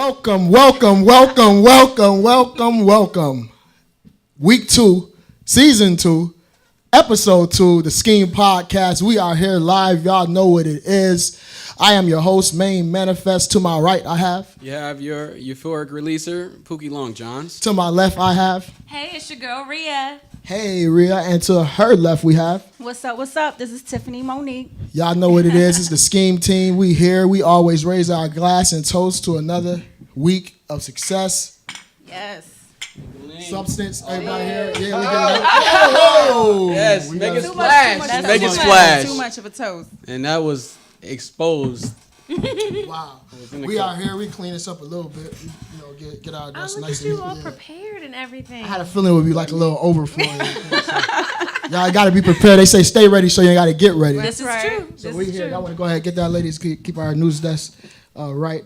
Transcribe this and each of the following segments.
Welcome. Week 2, Season 2, Episode 2, the SKEAM Podcast. We are here live. Y'all know what it is. I am your host, Main Manifest. To my right, I have... You have your euphoric releaser, Pookie Long Johns. To my left, I have... Hey, it's your girl, Rhea. Hey, Rhea. And to her left, we have... What's up? This is Tiffany Monique. Y'all know what it is. It's the SKEAM team. We here. We always raise our glass and toast to another week of success. Yes. Substance. Everybody here? Yeah, we get it. Yes, We make it got- splash. Make it splash. Too much of a toast. And that was exposed. Wow. We are here. We clean this up a little bit. Get our dust look nice at you and all yeah. prepared and everything. I had a feeling it would be like a little overflow. Y'all got to be prepared. They say stay ready, so you got to get ready. This is true. So This we is here. true. Y'all want to go ahead and get that, ladies. Keep our news desk right.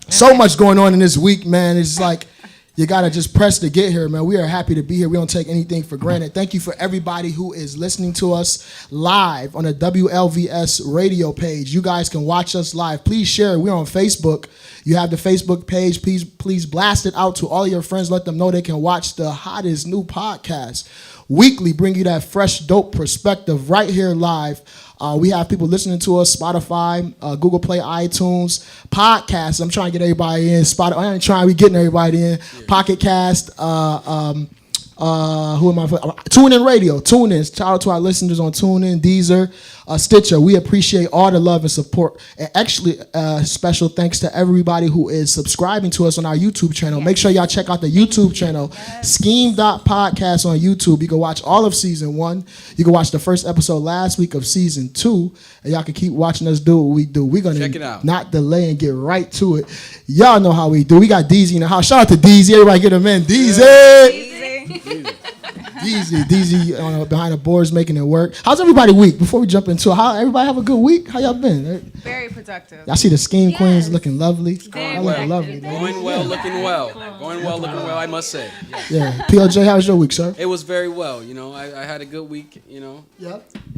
So much going on in this week, man. It's like you got to just press to get here, man. We are happy to be here. We don't take anything for granted. Thank you for everybody who is listening to us live on the WLVS radio page. You guys can watch us live. Please share. We're on Facebook. You have the Facebook page. Please blast it out to all your friends. Let them know they can watch the hottest new podcast weekly. Bring you that fresh, dope perspective right here live. We have people listening to us, Spotify, Google Play, iTunes, podcasts. I'm trying to get everybody in. I ain't trying. We getting everybody in. Yeah. Pocket Cast. Who am I? TuneIn Radio. TuneIn. Shout out to our listeners on TuneIn, Deezer, Stitcher. We appreciate all the love and support. And actually, special thanks to everybody who is subscribing to us on our YouTube channel. Make sure y'all check out the YouTube channel, SKEAM.podcast on YouTube. You can watch all of Season 1. You can watch the first episode last week of Season 2. And y'all can keep watching us do what we do. We're going to not delay and get right to it. Y'all know how we do. We got DZ in the house. Shout out to DZ. Everybody get him in. DZ. DZ behind the boards making it work. How's everybody week? Before we jump into it, how everybody have a good week? How y'all been? Very productive. I see the SKEAM queens looking lovely. Going looking lovely. Going well, looking well. Going well, looking well, I must say. Yeah. PLJ, how was your week, sir? It was very well. I had a good week, Yep.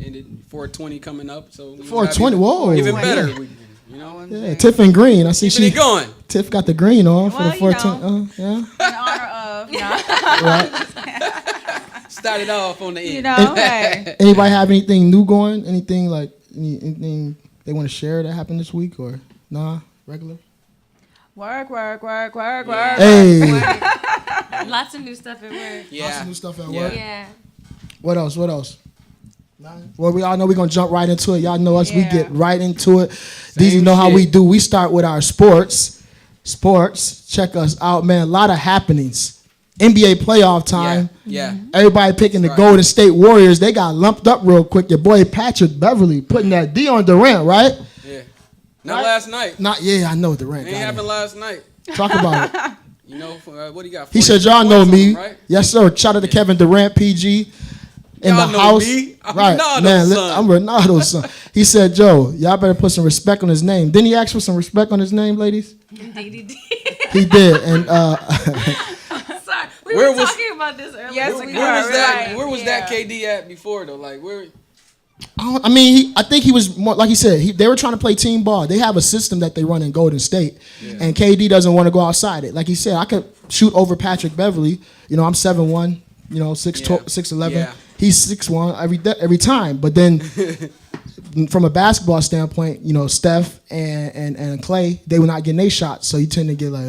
And 420 coming up. So 420, whoa. Even better Yeah. week. Yeah, Tiff in green. I see Keeping it going. Tiff got the green on for the 420. Yeah. In honor of, Right. Started off on the end. hey. Anybody have anything new going? Anything like anything they want to share that happened this week or nah? Regular? Work. Hey. Lots of new stuff at work. Yeah. Lots of new stuff at Yeah. work. Yeah. What else? Well, we all know we're going to jump right into it. Y'all know us. We Yeah. get right into it. DZ know how we do. We start with our sports. Check us out, man. A lot of happenings. NBA playoff time. Yeah. Everybody picking the Golden State Warriors. They got lumped up real quick. Your boy Patrick Beverly putting that D on Durant, right? Yeah. Not last night. I know Durant. It ain't happened last night. Talk about it. What do you got? He said, y'all know me. Right? Yes, sir. Shout out to Kevin Durant, PG. In Y'all the know house. me. I'm Right. Ronaldo's Man, son. I'm Ronaldo's son. He said, Joe, y'all better put some respect on his name. Didn't he ask for some respect on his name, ladies? Indeed, he did. He did. And Sorry. We Where were was- talking about this earlier. Yes, Where we was are, that? right. Where was Yeah. that KD at before though? Like where? I think he was more, like he said, they were trying to play team ball. They have a system that they run in Golden State, and KD doesn't want to go outside it. Like he said, I could shoot over Patrick Beverly. I'm 7'1", 6'11". Yeah. He's 6'1" every time. But then from a basketball standpoint, Steph and Clay, they were not getting their shots. So you tend to get like,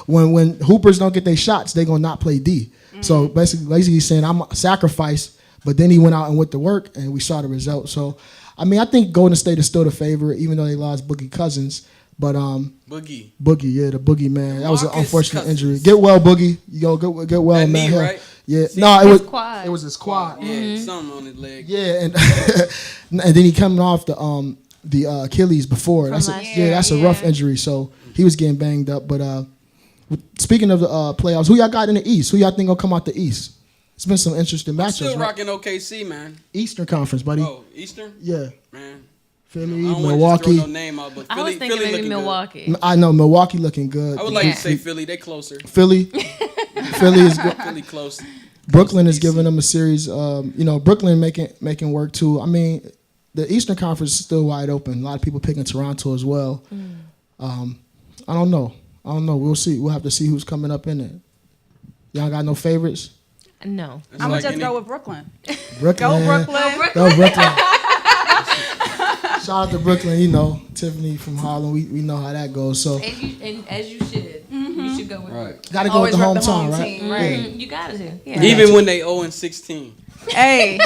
when hoopers don't get their shots, they're going to not play D. Mm-hmm. So basically he's saying, I'm a sacrifice. But then he went out and went to work, and we saw the result. So, I think Golden State is still the favorite, even though they lost Boogie Cousins. But Boogie, yeah, the Boogie, man. That was an Marcus unfortunate Cousins. injury. Get well, Boogie. You go get well, that man. knee, right? Yeah, His quad. It was his quad. Yeah, something on his leg. Yeah, and and then he coming off the Achilles before. That's a rough injury. So he was getting banged up. But speaking of the playoffs, who y'all got in the East? Who y'all think gonna come out the East? It's been some interesting matchups. Still right? rocking OKC, man. Eastern Conference, buddy. Oh, Eastern? Yeah. Man. Philly, I don't Milwaukee. want to just throw no name out, but I was Philly thinking maybe looking Milwaukee. good. I know Milwaukee looking good. I would like to say Philly. They closer. Philly is good. Philly close. Brooklyn is giving them a series. Brooklyn making work too. I mean, the Eastern Conference is still wide open. A lot of people picking Toronto as well. I don't know. We'll see. We'll have to see who's coming up in it. Y'all got no favorites? No. It's I'm gonna like just any- go with Brooklyn. Brooklyn. Go Brooklyn. Go Brooklyn. Shout out to Brooklyn. You know, Tiffany from Harlem. We know how that goes. So And as you should. You should go with Right. got to go with Always the rep the hometown, home right? team, right? You got to. Yeah. Even when they 0-16. Hey.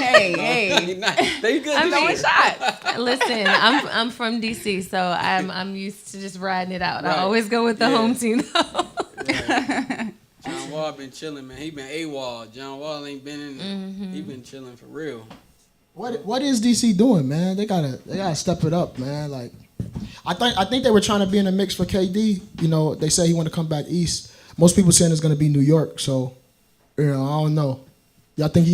They good. I Throwing mean- shots. Listen, I'm from DC, so I'm used to just riding it out. Right. I always go with the Yeah. home team though. John Wall been chilling, man. He been AWOL. John Wall ain't been in. He been chilling for real. What is DC doing, man? They gotta step it up, man. Like, I think they were trying to be in the mix for KD. You know, they say he want to come back east. Most people saying it's gonna be New York. So, you know, I don't know. Y'all think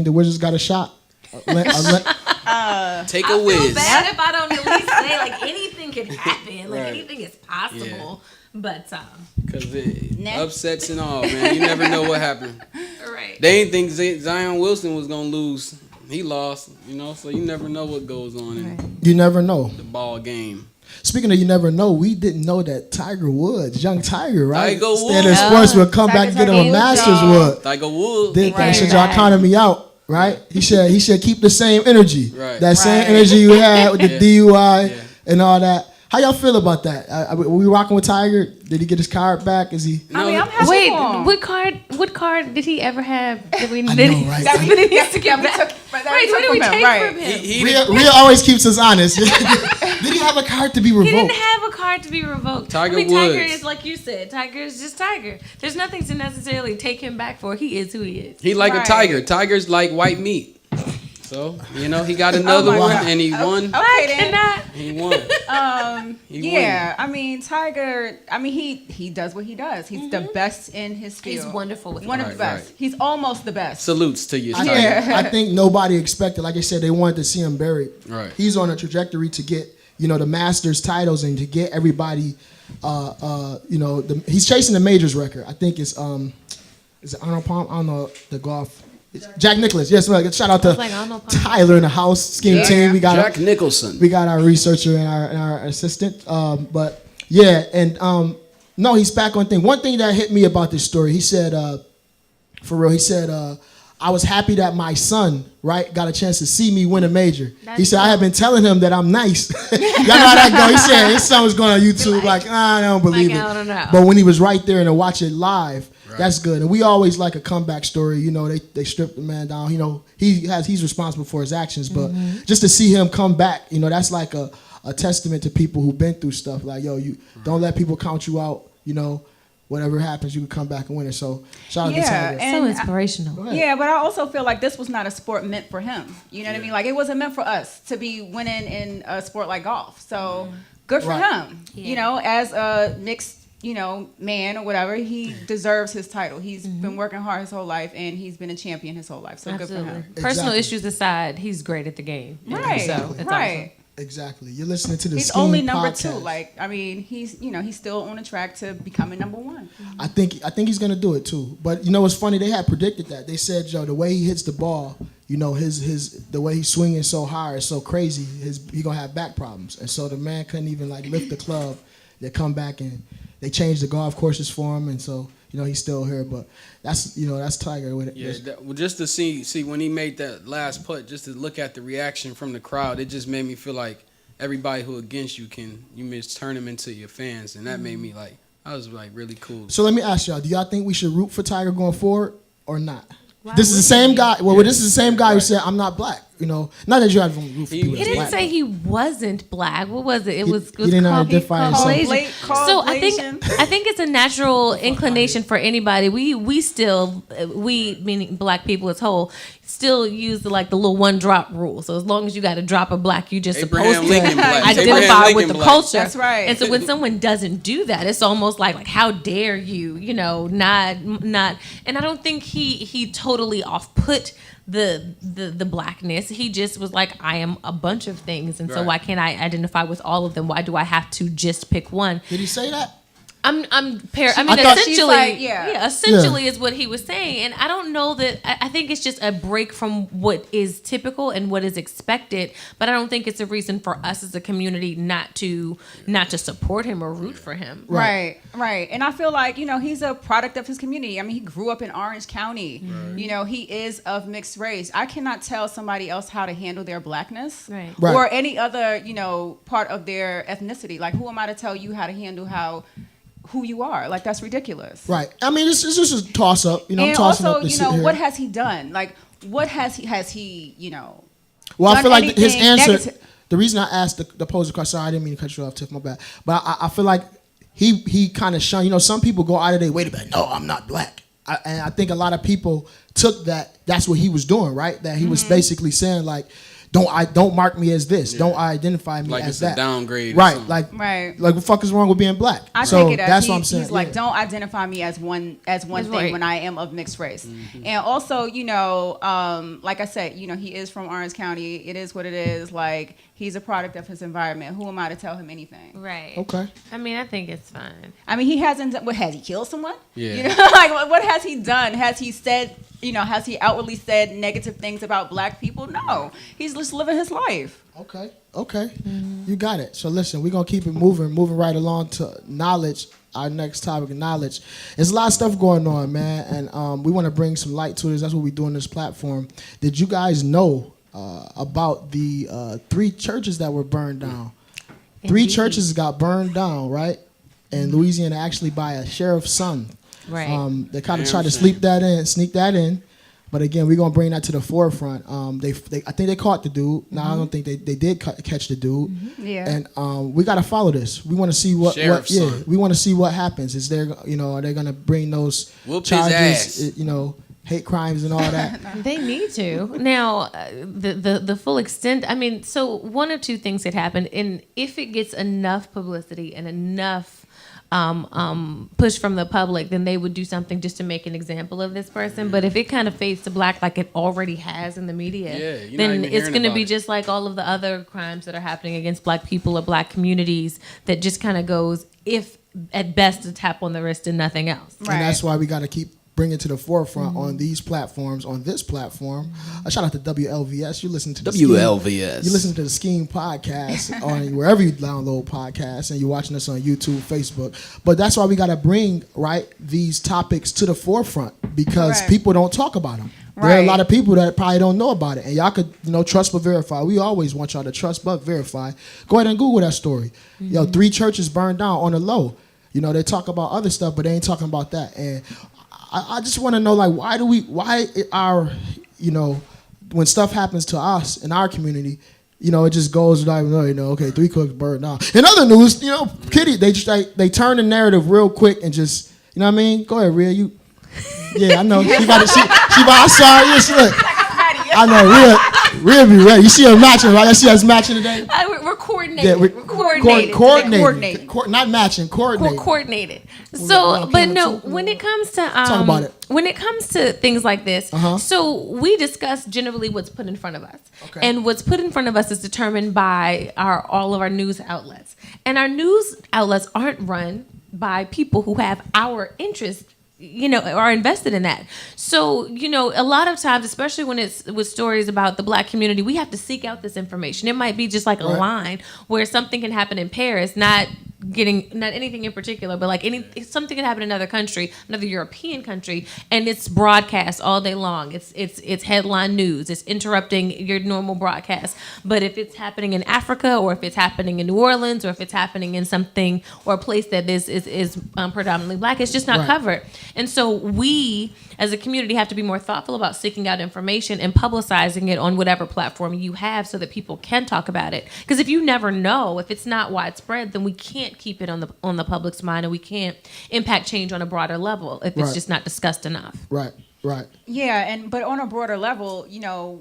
the Wizards got a shot? Take a I feel whiz. bad if I don't at least say like anything could happen, like Right. anything is possible. But Because it Nah. upsets and all, man. You never know what happened. right. They ain't think Zion Wilson was going to lose. He lost, you know, so you never know what goes on in You never know. the ball game. Speaking of you never know, we didn't know that Tiger Woods, young Tiger, right? Tiger Standard Woods. Sports will come back and get him a Tiger's Masters job. wood. Tiger Woods. Did Right. that shit y'all counted me out, right? He should keep the same energy. Right. That same Right. energy you had with the Yeah. DUI Yeah. and all that. How y'all feel about that? Were we rocking with Tiger? Did he get his card back? Is he? I mean, I'm happy Wait, for him. what card did he ever have? That we I did know, he, right? that we needs to get we back. took- but that Wait, we what took did we from him, take right. from him? He Rhea always keeps us honest. Did he have a card to be He revoked? didn't have a card to be revoked. Tiger Tiger Woods. is like you said. Tiger is just Tiger. There's nothing to necessarily take him back for. He is who he is. He like Right. a tiger. Tiger's like white meat. So, you know, he got another my one God. and he won. Okay, then. Cannot. He won. He Yeah, I mean Tiger. I mean he does what he does. He's the best in his field. He's wonderful with One it. of the Right, best. right. He's almost the best. Salutes to you, Tiger. Yeah. I think nobody expected. Like I said, they wanted to see him buried. Right. He's on a trajectory to get the Masters titles and to get everybody. He's chasing the majors record. I think it's is it Arnold Palm? I don't know the golf. It's Jack Nicklaus. Yes, shout out to was like, Arnold Palmer. Tyler in the house scheme Yeah. team. We got Jack Nicholson. we got our researcher and our assistant. But yeah, and no, he's back on thing. One thing that hit me about this story, he said, for real, he said, I was happy that my son, right, got a chance to see me win a major. He That's said, I have dope. been telling him that I'm nice. Y'all know how that go. He said his son was going on YouTube like, I don't believe Like, it. I don't know. But when he was right there and to watch it live, that's good. And we always like a comeback story. You know, they stripped the man down. You know, he's responsible for his actions. But just to see him come back, you know, that's like a testament to people who've been through stuff. Like, yo, you don't let people count you out. You know, whatever happens, you can come back and win it. So shout out to Yeah, Tiger. and So inspirational. Go ahead. Yeah, but I also feel like this was not a sport meant for him. You know what I mean? Like it wasn't meant for us to be winning in a sport like golf. So good for Right. him. Yeah. You know, as a mixed, man or whatever, he deserves his title. He's been working hard his whole life and he's been a champion his whole life. So good for Absolutely. him. Personal Exactly. issues aside, he's great at the game. Right. So it's right. Exactly. You're listening to the He's SKEAM only number Podcast. 2. Like, I mean, he's still on a track to becoming number 1. I think he's gonna do it too. But you know what's funny? They had predicted that. They said, Joe, the way he hits the ball, you know, his the way he's swinging so hard is so crazy. He gonna have back problems, and so the man couldn't even like lift the club. They come back and they changed the golf courses for him, and so he's still here. But that's Tiger with it. Yeah, well, just to see when he made that last putt, just to look at the reaction from the crowd, it just made me feel like everybody who against you just turn them into your fans, and that made me like, I was like really cool. So let me ask y'all: do y'all think we should root for Tiger going forward or not? This is the same guy. Well, this is the same guy who said, "I'm not black." You know, not that you have to root for He- people He that's didn't black. say he wasn't black. What was it? It was he didn't called- identify himself. Caucasian. So I think it's a natural inclination for anybody. We still meaning black people as whole still use the little one drop rule. So as long as you got a drop of black, you just Abraham supposed Lincoln to black. identify Abraham with Lincoln the black. culture. That's right. And so when someone doesn't do that, it's almost like how dare you? Not. And I don't think he totally off put the blackness. He just was like, I am a bunch of things, and so Right. why can't I identify with all of them? Why do I have to just pick one? Did he say that? Essentially, like, essentially is what he was saying, and I don't know that. I think it's just a break from what is typical and what is expected, but I don't think it's a reason for us as a community not to support him or root for him. Right. And I feel like, he's a product of his community. I mean, he grew up in Orange County. Right. He is of mixed race. I cannot tell somebody else how to handle their blackness, Right. or any other, part of their ethnicity. Like, who am I to tell you how to handle who you are? Like, that's ridiculous. Right. I mean, it's just a toss up. And I'm tossing also, up this what has he done? Like, what has he Well, I feel like his anything answer. negative? The reason I asked the poser question, sorry, I didn't mean to cut you off, Tiff, my bad. But I feel like he kind of shunned. Some people go out of their way to be like, no, I'm not black. And I think a lot of people took that's what he was doing, right? That he was basically saying like, don't mark me as this. Yeah. Don't identify me like as it's that. A downgrade. Right. Like what the fuck is wrong with being black? I take it as that's what I'm saying. He's like, don't identify me as one thing when I am of mixed race. Mm-hmm. And also, like I said, he is from Orange County. It is what it is. Like, he's a product of his environment. Who am I to tell him anything? Right. Okay. I mean, I think it's fine. I mean, he hasn't done, has he killed someone? Yeah. Like, what has he done? Has he said, has he outwardly said negative things about black people? No. He's just living his life. Okay. Mm-hmm. You got it. So listen, we're going to keep it moving right along to knowledge. Our next topic of knowledge. There's a lot of stuff going on, man, and we want to bring some light to this. That's what we do on this platform. Did you guys know about the 3 churches that were burned down? Indeed. 3 churches got burned down, right? In Louisiana, actually by a sheriff's son. Right. They kind of tried to sneak that in. But again, we're gonna bring that to the forefront. I think they caught the dude. No, I don't think they did catch the dude. Mm-hmm. Yeah. And we gotta follow this. We want to see what we want to see what happens. Is there, are they gonna bring those charges? Hate crimes and all that. They need to. Now, the full extent. I mean, so one of 2 things had happened, and if it gets enough publicity and enough push from the public, then they would do something just to make an example of this person. But if it kind of fades to black like it already has in the media, then it's going to be just like all of the other crimes that are happening against black people or black communities that just kind of goes, if at best, a tap on the wrist and nothing else. Right. And that's why we got to keep bring it to the forefront on these platforms, on this platform. Shout out to WLVS. You listen to the WLVS. You listen to the SKEAM Podcast on wherever you download podcasts, and you're watching us on YouTube, Facebook. But that's why we got to bring these topics to the forefront, because people don't talk about them. There are a lot of people that probably don't know about it, and y'all could, trust but verify. We always want y'all to trust but verify. Go ahead and Google that story. 3 churches burned down on the low. They talk about other stuff, but they ain't talking about that. And I just want to know, why our, when stuff happens to us in our community, it just goes without even knowing, okay, 3 cooks burned down. In other news, Kitty, they turn the narrative real quick and just, you know what I mean? Go ahead, Rhea, yeah, I know. She got it. She by our side. Yes, look. I know, Rhea be ready. You see her matching, right? I see us matching today. We're coordinated. Yeah, coordinated. Not matching, coordinated. Coordinated. So, but no, when it comes to talk about it. When it comes to things like this, so we discuss generally what's put in front of us, and what's put in front of us is determined by all of our news outlets, and our news outlets aren't run by people who have our interest, are invested in that. So, a lot of times, especially when it's with stories about the black community, we have to seek out this information. It might be just like a line where something can happen in Paris, not anything in particular, but something can happen in another country, another European country, and it's broadcast all day long. It's headline news. It's interrupting your normal broadcast. But if it's happening in Africa, or if it's happening in New Orleans, or if it's happening in something or a place that is predominantly black, it's just not covered. And so we, as a community, have to be more thoughtful about seeking out information and publicizing it on whatever platform you have, so that people can talk about it. Because if you never know, if it's not widespread, then we can't keep it on the public's mind, and we can't impact change on a broader level if it's just not discussed enough. Right. Yeah, but on a broader level,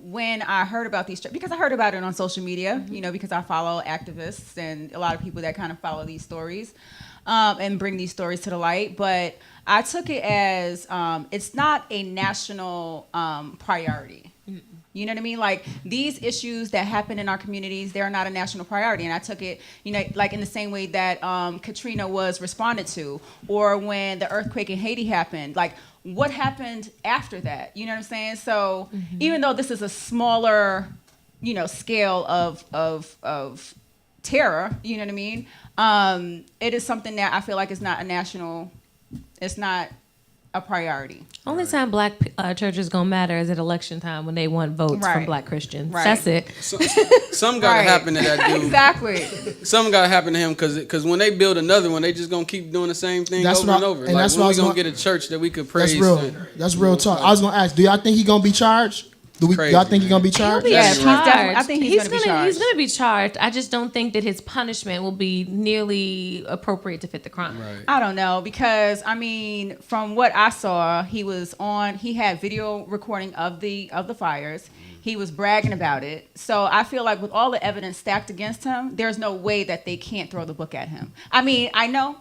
when I heard about these, because I heard about it on social media, because I follow activists and a lot of people that kind of follow these stories and bring these stories to the light. But I took it as it's not a national priority. You know what I mean? Like these issues that happen in our communities, they're not a national priority. And I took it, like in the same way that Katrina was responded to, or when the earthquake in Haiti happened. Like what happened after that? You know what I'm saying? So even though this is a smaller, scale of terror, you know what I mean? It is something that I feel like is not a national. It's not a priority. Only time black churches gonna matter is at election time when they want votes from black Christians. Right. That's it. Something gotta happen to that dude. Exactly. Something gotta happen to him because when they build another one, they just gonna keep doing the same thing over and over. And like that's when why we gonna get a church that we could praise. That's real talk. I was gonna ask, do y'all think he gonna be charged? Y'all think he's gonna be charged? Yeah, I think he's gonna be charged. He's gonna be charged. I just don't think that his punishment will be nearly appropriate to fit the crime. Right. I don't know because from what I saw, he had video recording of the fires. He was bragging about it. So I feel like with all the evidence stacked against him, there's no way that they can't throw the book at him. I know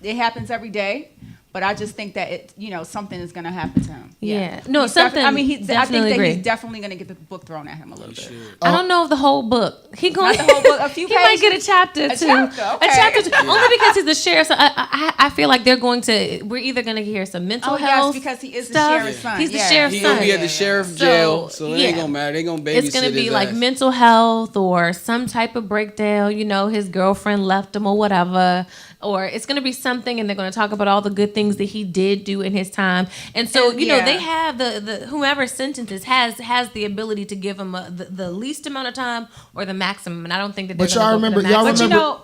it happens every day. But I just think that something is going to happen to him. Yeah. No, something. I think that he's definitely going to get the book thrown at him a little bit. I don't know if the whole book. He going not the whole book. A few he pages. might get a chapter too. Okay. A chapter two. Only because he's the sheriff. So I feel like we're either going to hear some mental health. Yes, because he is stuff. the sheriff's son. He's the sheriff's He son. gonna be at the sheriff's jail, so it ain't gonna matter. They gonna babysit his It's gonna be his like ass. mental health or some type of breakdown. His girlfriend left him or whatever. Or it's going to be something, and they're going to talk about all the good things that he did do in his time. And so, they have the whoever sentences has the ability to give him the least amount of time or the maximum. And I don't think that. But y'all remember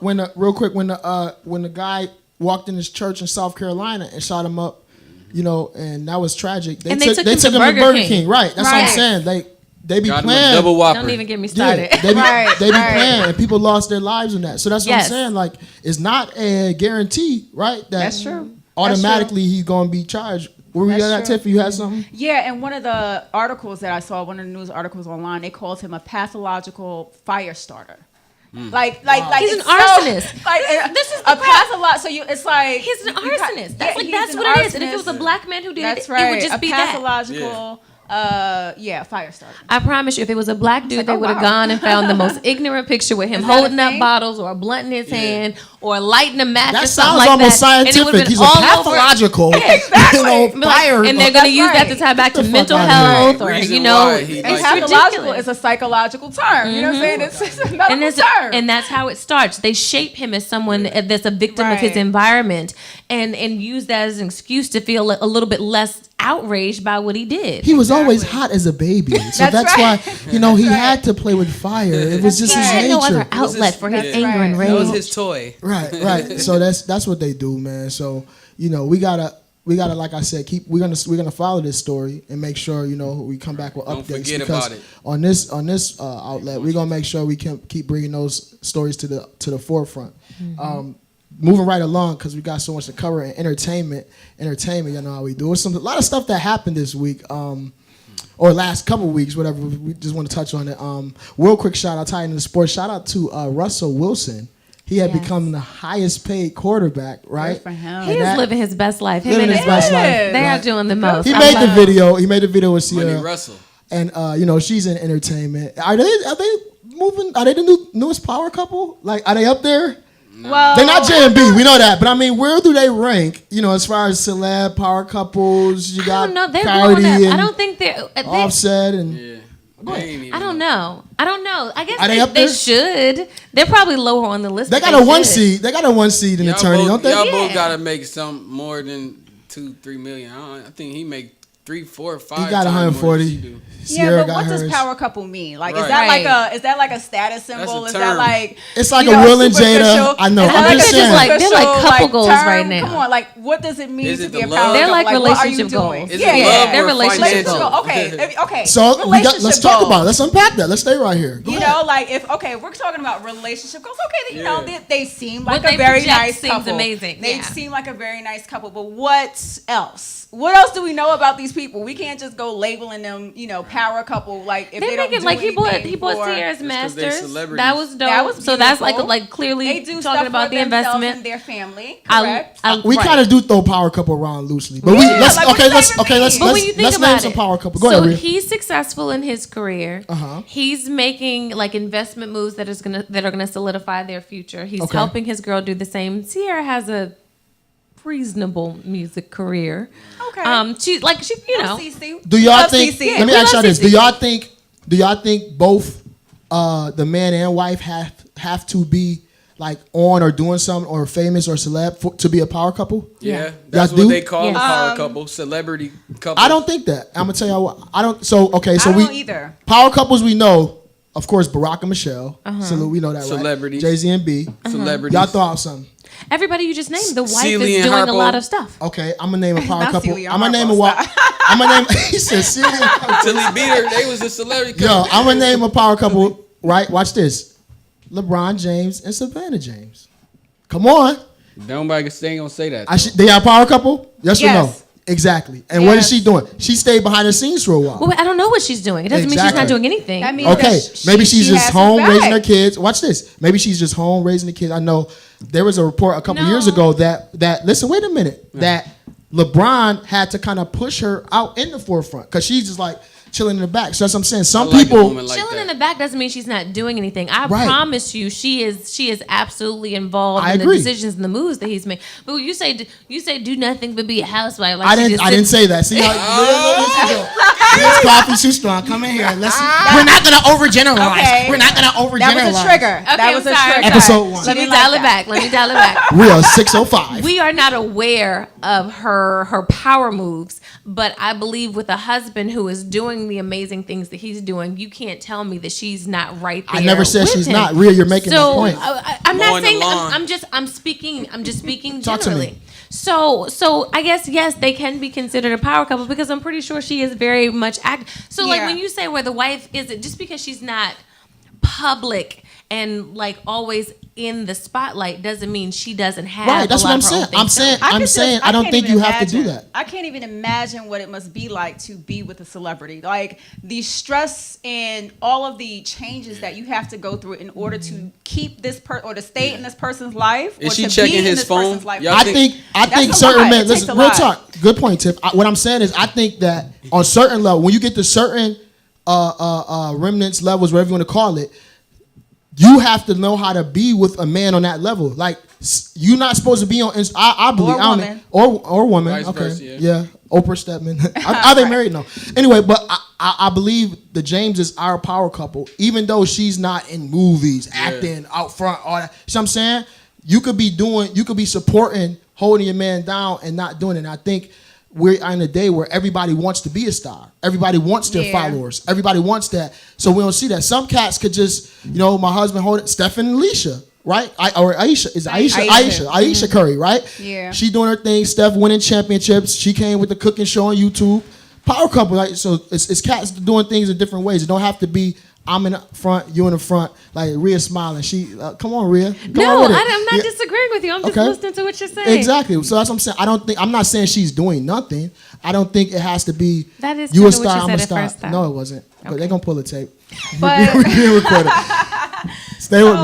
when the guy walked in his church in South Carolina and shot him up, and that was tragic. They took him to Burger King. Right? That's what I'm saying. They be playing. Double Whopper. Don't even get me started. Yeah, they be playing, and people lost their lives in that. So that's what I'm saying. Like, it's not a guarantee, right? That's true. Automatically, he's going to be charged. Where we got that, Tiff? You had something? Yeah, and one of the articles that I saw, one of the news articles online, they called him a pathological fire starter. Like he's an arsonist. This is a pathological. So it's like he's an arsonist. That's what it is. And if it was a black man who did it, it would just be pathological. Fire starter. I promise you, if it was a black dude, they would have gone and found the most ignorant picture with him holding up bottles or a blunt in his hand or lighting a match or something like that. That sounds almost scientific. He's a pathological, fire. And they're going to use that to tie back to mental health or, and pathological is a psychological term. You know what I'm saying? It's a medical term. And that's how it starts. They shape him as someone that's a victim of his environment and use that as an excuse to feel a little bit less outraged by what he did. He was always hot as a baby, so that's why he had to play with fire. It was just his nature. He had no other outlet for his anger and rage. That was his toy. Right. So that's what they do, man. So we gotta, like I said, we're gonna follow this story and make sure we come back with updates. Don't forget because about it. on this outlet, we're gonna make sure we can keep bringing those stories to the forefront. Mm-hmm. Moving right along because we got so much to cover in entertainment. You know how we do. It's a lot of stuff that happened this week, or last couple weeks, whatever. We just want to touch on it. Real quick shout out, tying into sports. Shout out to Russell Wilson. He had become the highest paid quarterback, right? Good for him. He is living his best life. Living his best life. They are doing the most. He made the video. He made the video with Sierra. Money Russell. And she's in entertainment. Are they moving? Are they the newest power couple? Like, are they up there? Well, they're not J&B, we know that. But I mean, where do they rank? As far as celeb power couples, you got Cardi and I don't think they're Offset and I don't know. I guess are they up there? They should. They're probably lower on the list. They got a 1 seed. They got a 1 seed in attorney, don't they? Y'all both gotta make some more than 2-3 million. I think he make 3, 4, 5. He got 140. Yeah, but what does power couple mean? Like, is that like a status symbol? Is that like it's like a Will and Jada? I know. I'm just saying. They're like couple goals right now. Come on, like what does it mean to be a power couple? They're like relationship goals. Yeah, they're relationship goals. Okay. So let's talk about it. Let's unpack that. Let's stay right here. Like if we're talking about relationship goals. Okay, they seem like a very nice couple. Seems amazing. They seem like a very nice couple. But what else? else do we know about these people? We can't just go labeling them, power couple. Like if they don't do like he bought for- Sierra's Masters. celebrities. That was dope. That was so that's beautiful. like clearly they do talking stuff about for the themselves investment. and their family. Correct. We Right. kind of do throw power couple around loosely, but Yeah, let's like, what does that even mean? But when you think let's about name some it, power couple. Go so ahead, Rhea. he's successful in his career. Uh-huh. He's making like investment moves that are gonna solidify their future. He's Okay. helping his girl do the same. Sierra has a reasonable music career. Okay. She CC. Do y'all Love think? CC. Let me We ask y'all love this: CC. Do y'all think both the man and wife have to be like on or doing something or famous or celeb to be a power couple? Yeah, that's Y'all what do? they call Yes. a power couple, celebrity couple. I don't think that. I'm gonna tell y'all what. I don't. So okay. So I we don't either. power couples we know, of course, Barack and Michelle. Salute, we know that, right? Celebrities. Jay-Z and B. Celebrities. Y'all throw out something. everybody you just named. The wife Celie is and doing a Harpo. lot of stuff. Okay, I'm gonna name a power Not couple. Celia I'm gonna name a Harpo, what? I'm gonna name. He said Celia. Till he beat her, they was a celebrity Yo, couple. I'm gonna name a power couple. Right? Watch this. LeBron James and Savannah James. Come on. Nobody ain't gonna say that. They are a power couple? Yes or no? Yes. Exactly. And what is Yes. she doing? She stayed behind the scenes for a while. Well, I don't know what she's doing. It doesn't mean she's Exactly. not doing anything. That means Okay, that maybe she's she just has home his raising her back. kids. Watch this. Maybe she's just home raising the kids. I know there was a report a couple No. years ago that listen, wait a minute, that LeBron had to kind of push her out in the forefront because she's just like chilling in the back. So that's what I'm saying. Some I like a people, woman like Chilling that. in the back doesn't mean she's not doing anything. I Right. promise you, she is absolutely involved I in agree. the decisions and the moves that he's made. But when you say do nothing but be a housewife. Like I she didn't just I didn't sits- say that. See how this coffee too strong. Come in here. We're not gonna overgeneralize. Okay. We're not gonna overgeneralize. That was a trigger. Okay, That was I'm a sorry. trigger. Episode 1. Let She me didn't dial like it that. back. Let me dial it back. We are 605. We are not aware of her power moves, but I believe with a husband who is doing the amazing things that he's doing, you can't tell me that she's not right there. I never said with she's him. not. Rhea, you're making so, my point. I'm not Mowing the saying. lawn. I'm just speaking Talk to me. generally. So I guess yes, they can be considered a power couple because I'm pretty sure she is very much active. So like Yeah. when you say where the wife isn't, just because she's not public and like always in the spotlight doesn't mean she doesn't have Right, that's a lot what I'm of her saying. own things I'm could saying just- I don't can't think even you have to do imagine. that. I can't even imagine what it must be like to be with a celebrity. Like the stress and all of the changes that you have to go through in order to keep this or to stay in this person's life. Is or she to checking be in his this phone? person's life. Y'all I think- think That's a certain lot. men. It takes Listen, a real lot. talk. Good point, Tiff. What I'm saying is, I think that on certain level, when you get to certain remnants levels, whatever you want to call it, you have to know how to be with a man on that level. Like you're not supposed to be on. I believe. Or I don't woman. know, or woman. Vice okay. versa, yeah. Oprah Stepman. Are they married? No. Anyway, but I believe the Jameses are a power couple, even though she's not in movies, acting out front, all that. You know what I'm saying? You could be supporting, holding your man down and not doing it. And I think we're in a day where everybody wants to be a star. Everybody wants their Yeah. followers. Everybody wants that. So we don't see that. Some cats could just, my husband hold it. Stephen and Alicia, right? Or Aisha. Is it Aisha? Aisha. Aisha Curry, right? Yeah. She doing her thing. Steph winning championships. She came with the cooking show on YouTube. Power couple, right? So it's cats doing things in different ways. It don't have to be I'm in the front, you in the front. Like Rhea smiling. She, come on, Rhea. Come No, on with it. I'm not Yeah. disagreeing with you. I'm just Okay. listening to what you're saying. Exactly. So that's what I'm saying. I'm not saying she's doing nothing. I don't think it has to be. That is you a kinda what star. you I'm a said at star. first, though. No, it wasn't. But they're gonna pull a tape. But- we being recorded. Stay with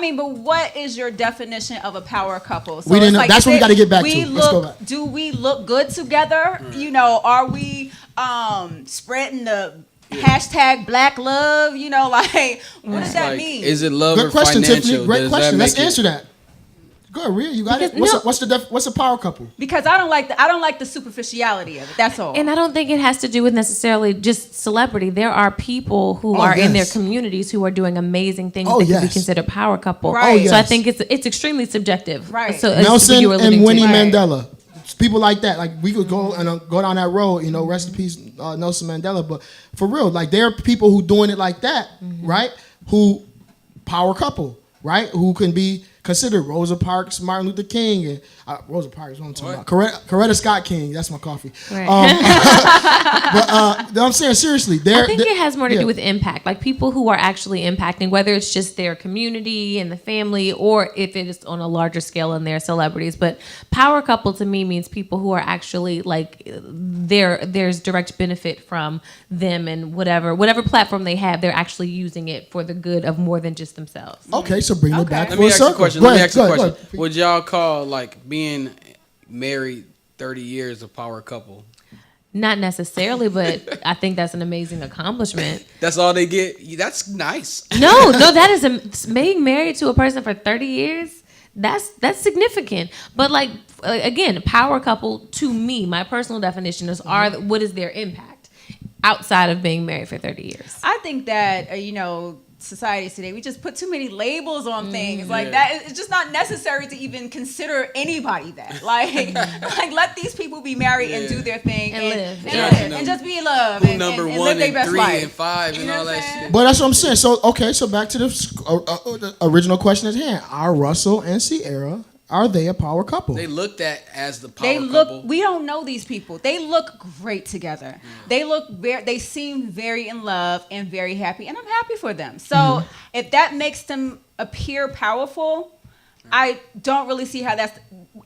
me. But what is your definition of a power couple? So We didn't it's know- that's what we gotta get back we to. Let's go look- back. Do we look good together? Are we spreading the hashtag Black Love? Like what does that Like, mean? is it love Good or question, financial? Tiffany. Great Does question. that Let's make it- answer that. Go ahead, Rhea. You got it. Because- What's a power couple? Because I don't like the superficiality of it. That's all. And I don't think it has to do with necessarily just celebrity. There are people who are in their yes. communities who are doing amazing things Oh, that can be yes. considered power couple. Right. So I yes. think it's extremely subjective. Right. So as Nelson you were alluding and to. Winnie Right. Mandela. People like that. Like we could go and go down that road. Rest in peace, Nelson Mandela. But for real, like there are people who doing it like that, right? Who power couple, right? Who can be considered Rosa Parks, Martin Luther King, and Rosa Parks. What I'm talking about? Coretta Scott King. That's my coffee. Right. But I'm saying seriously, I think it has more to do with impact, like people who are actually impacting, whether it's just their community and the family, or if it is on a larger scale and they're celebrities. But power couple to me means people who are actually like there's direct benefit from them, and whatever platform they have, they're actually using it for the good of more than just themselves. Okay, so bring it back Let full me ask you a circle. question. Go Let me ahead, ask you a go ahead. question. Would y'all call like being married 30 years a power couple? Not necessarily, but I think that's an amazing accomplishment. That's all they get? That's nice. No, that is being married to a person for 30 years. That's significant. But like again, power couple to me, my personal definition is what is their impact outside of being married for 30 years. I think that societies today, we just put too many labels on things like that. It's just not necessary to even consider anybody that. Like let these people be married and do their thing And live. and just be in love Who and number and one live their and best 3 life. and 5 You and know all what I'm that saying? shit. But that's what I'm saying. So back to the original question at hand. Are Russell and Sierra, are they a power couple? They looked at as the power couple. We don't know these people. They look great together. They seem very in love and very happy, and I'm happy for them. So if that makes them appear powerful, I don't really see how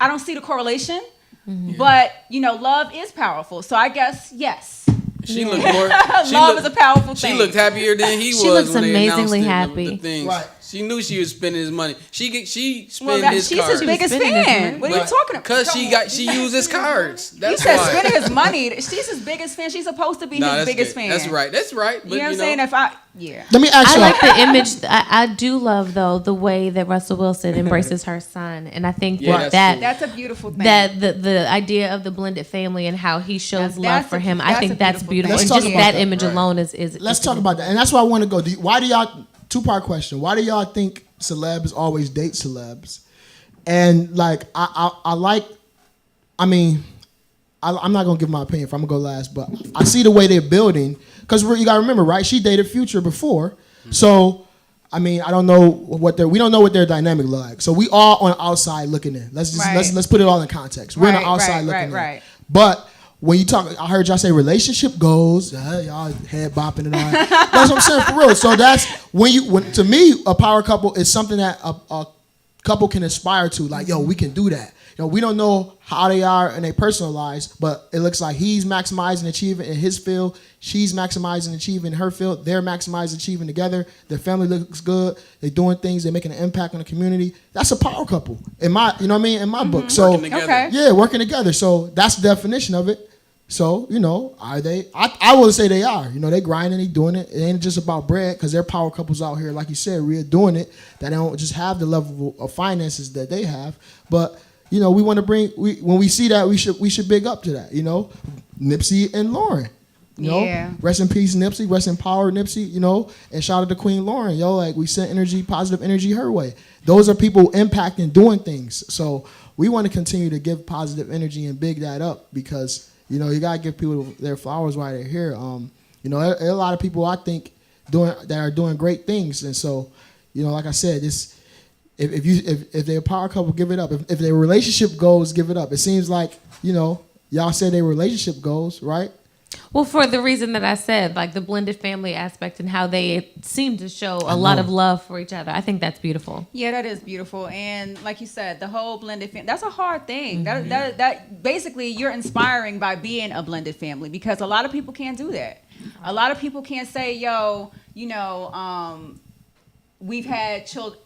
I don't see the correlation. But love is powerful. So I guess yes. She looked more. Love is a powerful thing. She looked happier than he was. She looks when they amazingly announced happy. The things. Right. She knew she was spending his money. She spent Well, his she's cards. his biggest spending his fan. money. What are you talking about? Because she used his cards. He That's said why. spending his money. She's his biggest fan. She's supposed to be his biggest fan. That's right. That's right. But, You know what I'm saying? Let me ask I you. like the image. I do love though the way that Russell Wilson embraces her son, and I think Yeah, That's a beautiful thing. that the idea of the blended family and how he shows love for him, I think that's beautiful. Let's And talk just about that that. image alone is. Let's talk about that, and that's why I want to go. Why do y'all? 2-part question. Why do y'all think celebs always date celebs? And like I'm not gonna give my opinion. If I'm gonna go last, but I see the way they're building, because you gotta remember, right? She dated Future before, so I don't know we don't know what their dynamic look like. So we all on the outside looking in. Let's put it all in context. We're on the outside looking in. But when you talk, I heard y'all say relationship goals. Y'all head bopping and all that. That's what I'm saying, for real. So that's when to me, a power couple is something that a couple can aspire to. Like, yo, we can do that. We don't know how they are in their personal lives, but it looks like he's maximizing achieving in his field. She's maximizing achieving in her field. They're maximizing achieving together. Their family looks good. They're doing things. They're making an impact on the community. That's a power couple in my, in my book. So Working together. Okay. yeah, working together. So that's the definition of it. So, are they? I will say they are. They grinding, they doing it. It ain't just about bread, because they're power couples out here, like you said, real doing it, that don't just have the level of finances that they have. But, we want to when we see that, we should big up to that, Nipsey and Lauren. Yeah. Rest in peace, Nipsey. Rest in power, Nipsey, and shout out to Queen Lauren. Like, we sent positive energy her way. Those are people impacting, doing things. So we want to continue to give positive energy and big that up, because you gotta give people their flowers while they're here. There are a lot of people I think that are doing great things, and so like I said, if they're a power couple, give it up. If their relationship goals, give it up. It seems like y'all said their relationship goals, right? Well, for the reason that I said, like the blended family aspect and how they seem to show a lot of love for each other. I think that's beautiful. Yeah, that is beautiful. And like you said, the whole blended family, that's a hard thing. That basically you're inspiring by being a blended family, because a lot of people can't do that. A lot of people can't say, we've had children,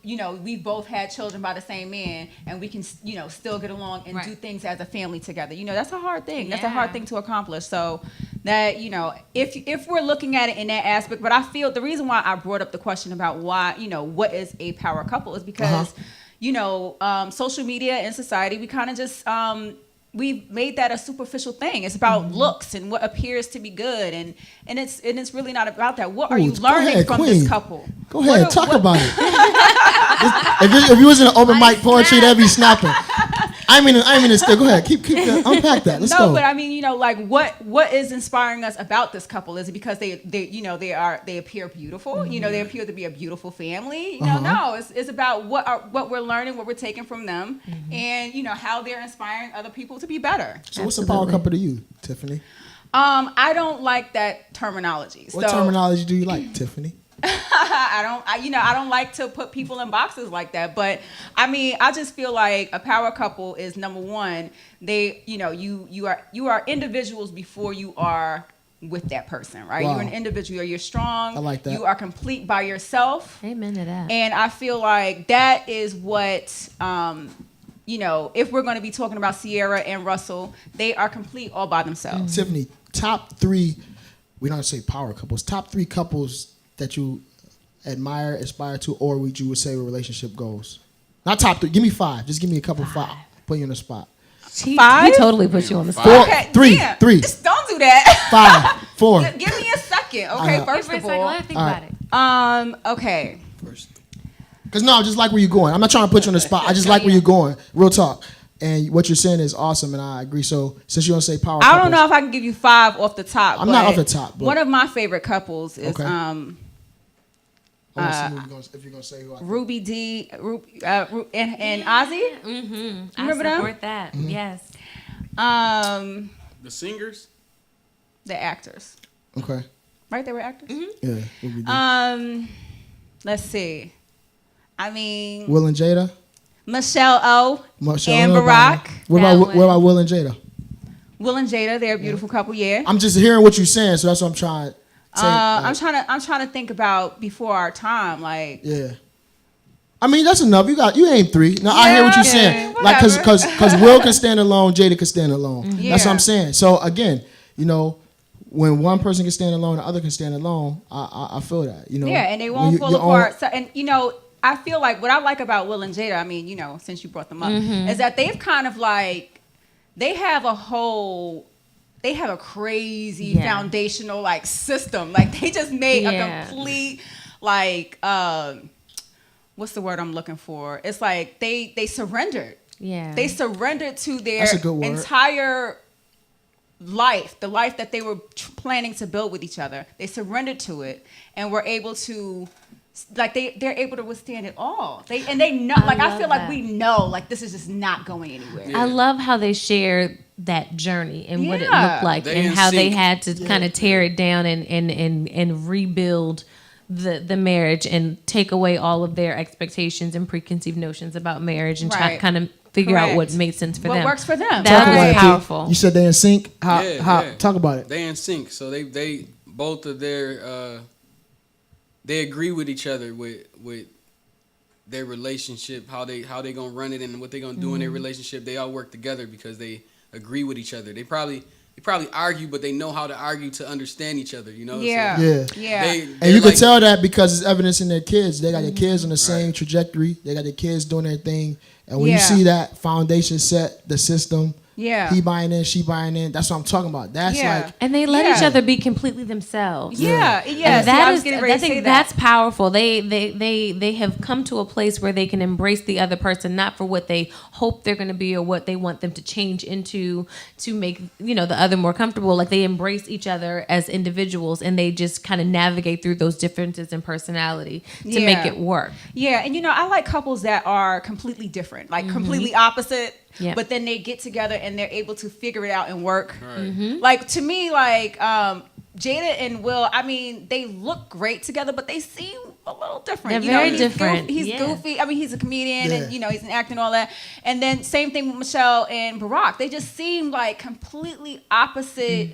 we've both had children by the same man, and we can, still get along and do things as a family together. That's a hard thing. That's a hard thing to accomplish. So that, if we're looking at it in that aspect, but I feel the reason why I brought up the question about why, what is a power couple is because, social media and society, we kind of just, we've made that a superficial thing. It's about looks and what appears to be good, and it's really not about that. What are you learning from this couple? Go ahead, talk about it. If you was in an open mic poetry, that'd be snapping. I mean to still. Go ahead. Keep unpack that. Let's go. No, but I mean, like what is inspiring us about this couple? Is it because they appear beautiful? Mm-hmm. They appear to be a beautiful family. No, it's about what we're learning, what we're taking from them, and how they're inspiring other people to be better. So what's a power couple to you, Tiffany? I don't like that terminology. What terminology do you like, Tiffany? I don't like to put people in boxes like that, but I mean, I just feel like a power couple is, number one, you are individuals before you are with that person, right? Wow. You're an individual, you're strong. I like that. You are complete by yourself. Amen to that. And I feel like that is what, if we're going to be talking about Sierra and Russell, they are complete all by themselves. Tiffany, top 3, we don't say power couples, top 3 couples that you admire, aspire to, or would you say where relationship goes? Not top 3. Give me 5. Just give me a couple 5. Put you on the spot. He 5? totally put you on the spot. 4, Okay, 3, damn. 3, Just don't do that. 5, 4. Give me a second, okay? First of all, Let me think about it. okay. Because no, I just like where you're going. I'm not trying to put you on the spot. I just like where you're going. Real talk. And what you're saying is awesome, and I agree. So since you don't say power couples, I don't know if I can give you 5 off the top. I'm not off the top, but one of my favorite couples is Okay. I want to see if you're going to say who I think. Ruby D and Ozzy. Mm-hmm. I Remember them? support that. Mm-hmm. Yes. The singers? The actors, Okay. right? They were actors. Yeah. What we do. Let's see. I mean, Will and Jada. Michelle O Michelle and Obama. Barack. What about Will and Jada? Will and Jada, they're a beautiful couple. Yeah. I'm just hearing what you're saying, so that's what I'm trying to say. I'm trying to think about before our time, like. Yeah. I mean, that's enough. You aimed 3. Now I hear what you're saying. Yeah, Like, whatever. cause Will can stand alone, Jada can stand alone. That's what Yeah. I'm saying. So again, when one person can stand alone, the other can stand alone. I feel that. Yeah, and they won't fall apart. So, and I feel like what I like about Will and Jada, I mean, since you brought them up, is that they've kind of like, they have a crazy foundational like system. Like they just made a complete like what's the word I'm looking for? It's like they surrendered. Yeah. They surrendered to their That's a good word. entire life, the life that they were planning to build with each other. They surrendered to it and were able to, like, they're able to withstand it all. They know, like, I feel like we know, like, this is just not going anywhere. I love how they share that journey and what it looked like, They and how they sync. had to kind of tear it down and rebuild the marriage and take away all of their expectations and preconceived notions about marriage and try Right. kind of figure out what Correct. made sense for What them. works for them. That Talk was about it, T. powerful. You said they in sync. How? Yeah. Talk about it. They in sync, so they both of their they agree with each other with their relationship, how they gonna run it and what they gonna do in their relationship. They all work together because they agree with each other. They probably argue, but they know how to argue to understand each other. Yeah. So Yeah. Yeah. And you can tell that because it's evidence in their kids. They got their kids on the same trajectory. They got their kids doing their thing. And when you see that foundation set, the system, Yeah. he buying in, she buying in, that's what I'm talking about. That's Yeah. like, And they let Yeah. each other be completely themselves. Yeah. Yeah. And See, I that was is, getting ready I to say think that. that's powerful. They have come to a place where they can embrace the other person, not for what they hope they're going to be or what they want them to change into to make the other more comfortable. Like they embrace each other as individuals, and they just kind of navigate through those differences in personality to make it work. Yeah, and I like couples that are completely different, like completely opposite, Yeah. but then they get together and they're able to figure it out and work. Right. Like to me, like Jada and Will, I mean, they look great together, but they seem a little different. They're very he's different. He's Yeah. goofy. I mean, he's a comedian, and Yeah. he's an actor and all that. And then same thing with Michelle and Barack. They just seem like completely opposite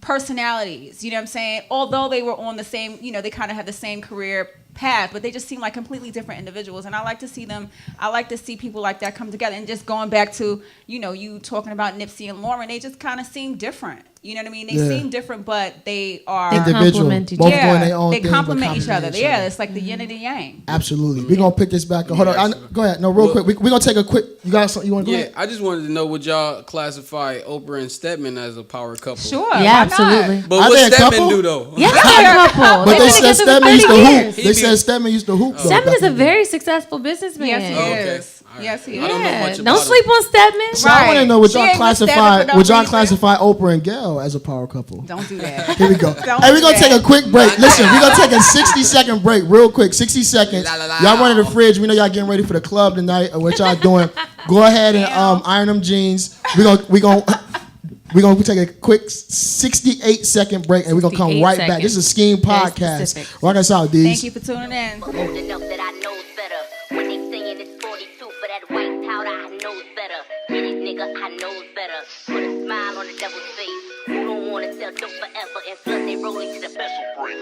personalities. You know what I'm saying? Although they were on the same, they kind of had the same career path, but they just seem like completely different individuals. And I like to see them. I like to see people like that come together. And just going back to, you talking about Nipsey and Lauren, they just kind of seem different. You know what I mean? They Yeah. seem different, but they are individual. complement each Both other. doing their own they thing, but complement each other. Yeah, other. it's like the yin and the yang. Absolutely. We're going to pick this back up. Hold on. Excellent. Go ahead. No, real quick. We're going to take a quick. You got something you want to go Yeah, ahead? I just wanted to know, would y'all classify Oprah and Stedman as a power couple? Sure. Yeah, why not? absolutely. But Are what they a Stedman couple? do though? Yes, they're a couple. But They've they been said together for Stedman used 30 to years. hoop. They said Stedman used to hoop. though, Stedman back is a in the day. very successful businessman. Yes, he Okay. is. right. Yes, he I don't know Yeah. much about Don't him. sleep on Stedman. So I want to know, would She y'all ain't with Stedman classify for no would y'all reason. classify Oprah and Gail as a power couple? Don't do that. Here we go. Don't Hey, we're do gonna that. take a quick break. Listen, we're gonna take a 60-second break, real quick. 60 seconds. La, la, la. Y'all run to the fridge. We know y'all getting ready for the club tonight. Or what y'all doing? Go ahead and iron them jeans. We're gonna take a quick 68-second break, and we're gonna come 68 right back. seconds. This is SKEAM Very Podcast. specific. Rock us out, D's. Thank you for tuning in. Old enough that I knows better. When they saying it's 42 for that white powder, I knows better. Get it, nigga, I knows better. Put a smile on the devil's face. Who don't wanna sell dope forever and plus they rolling to the special break.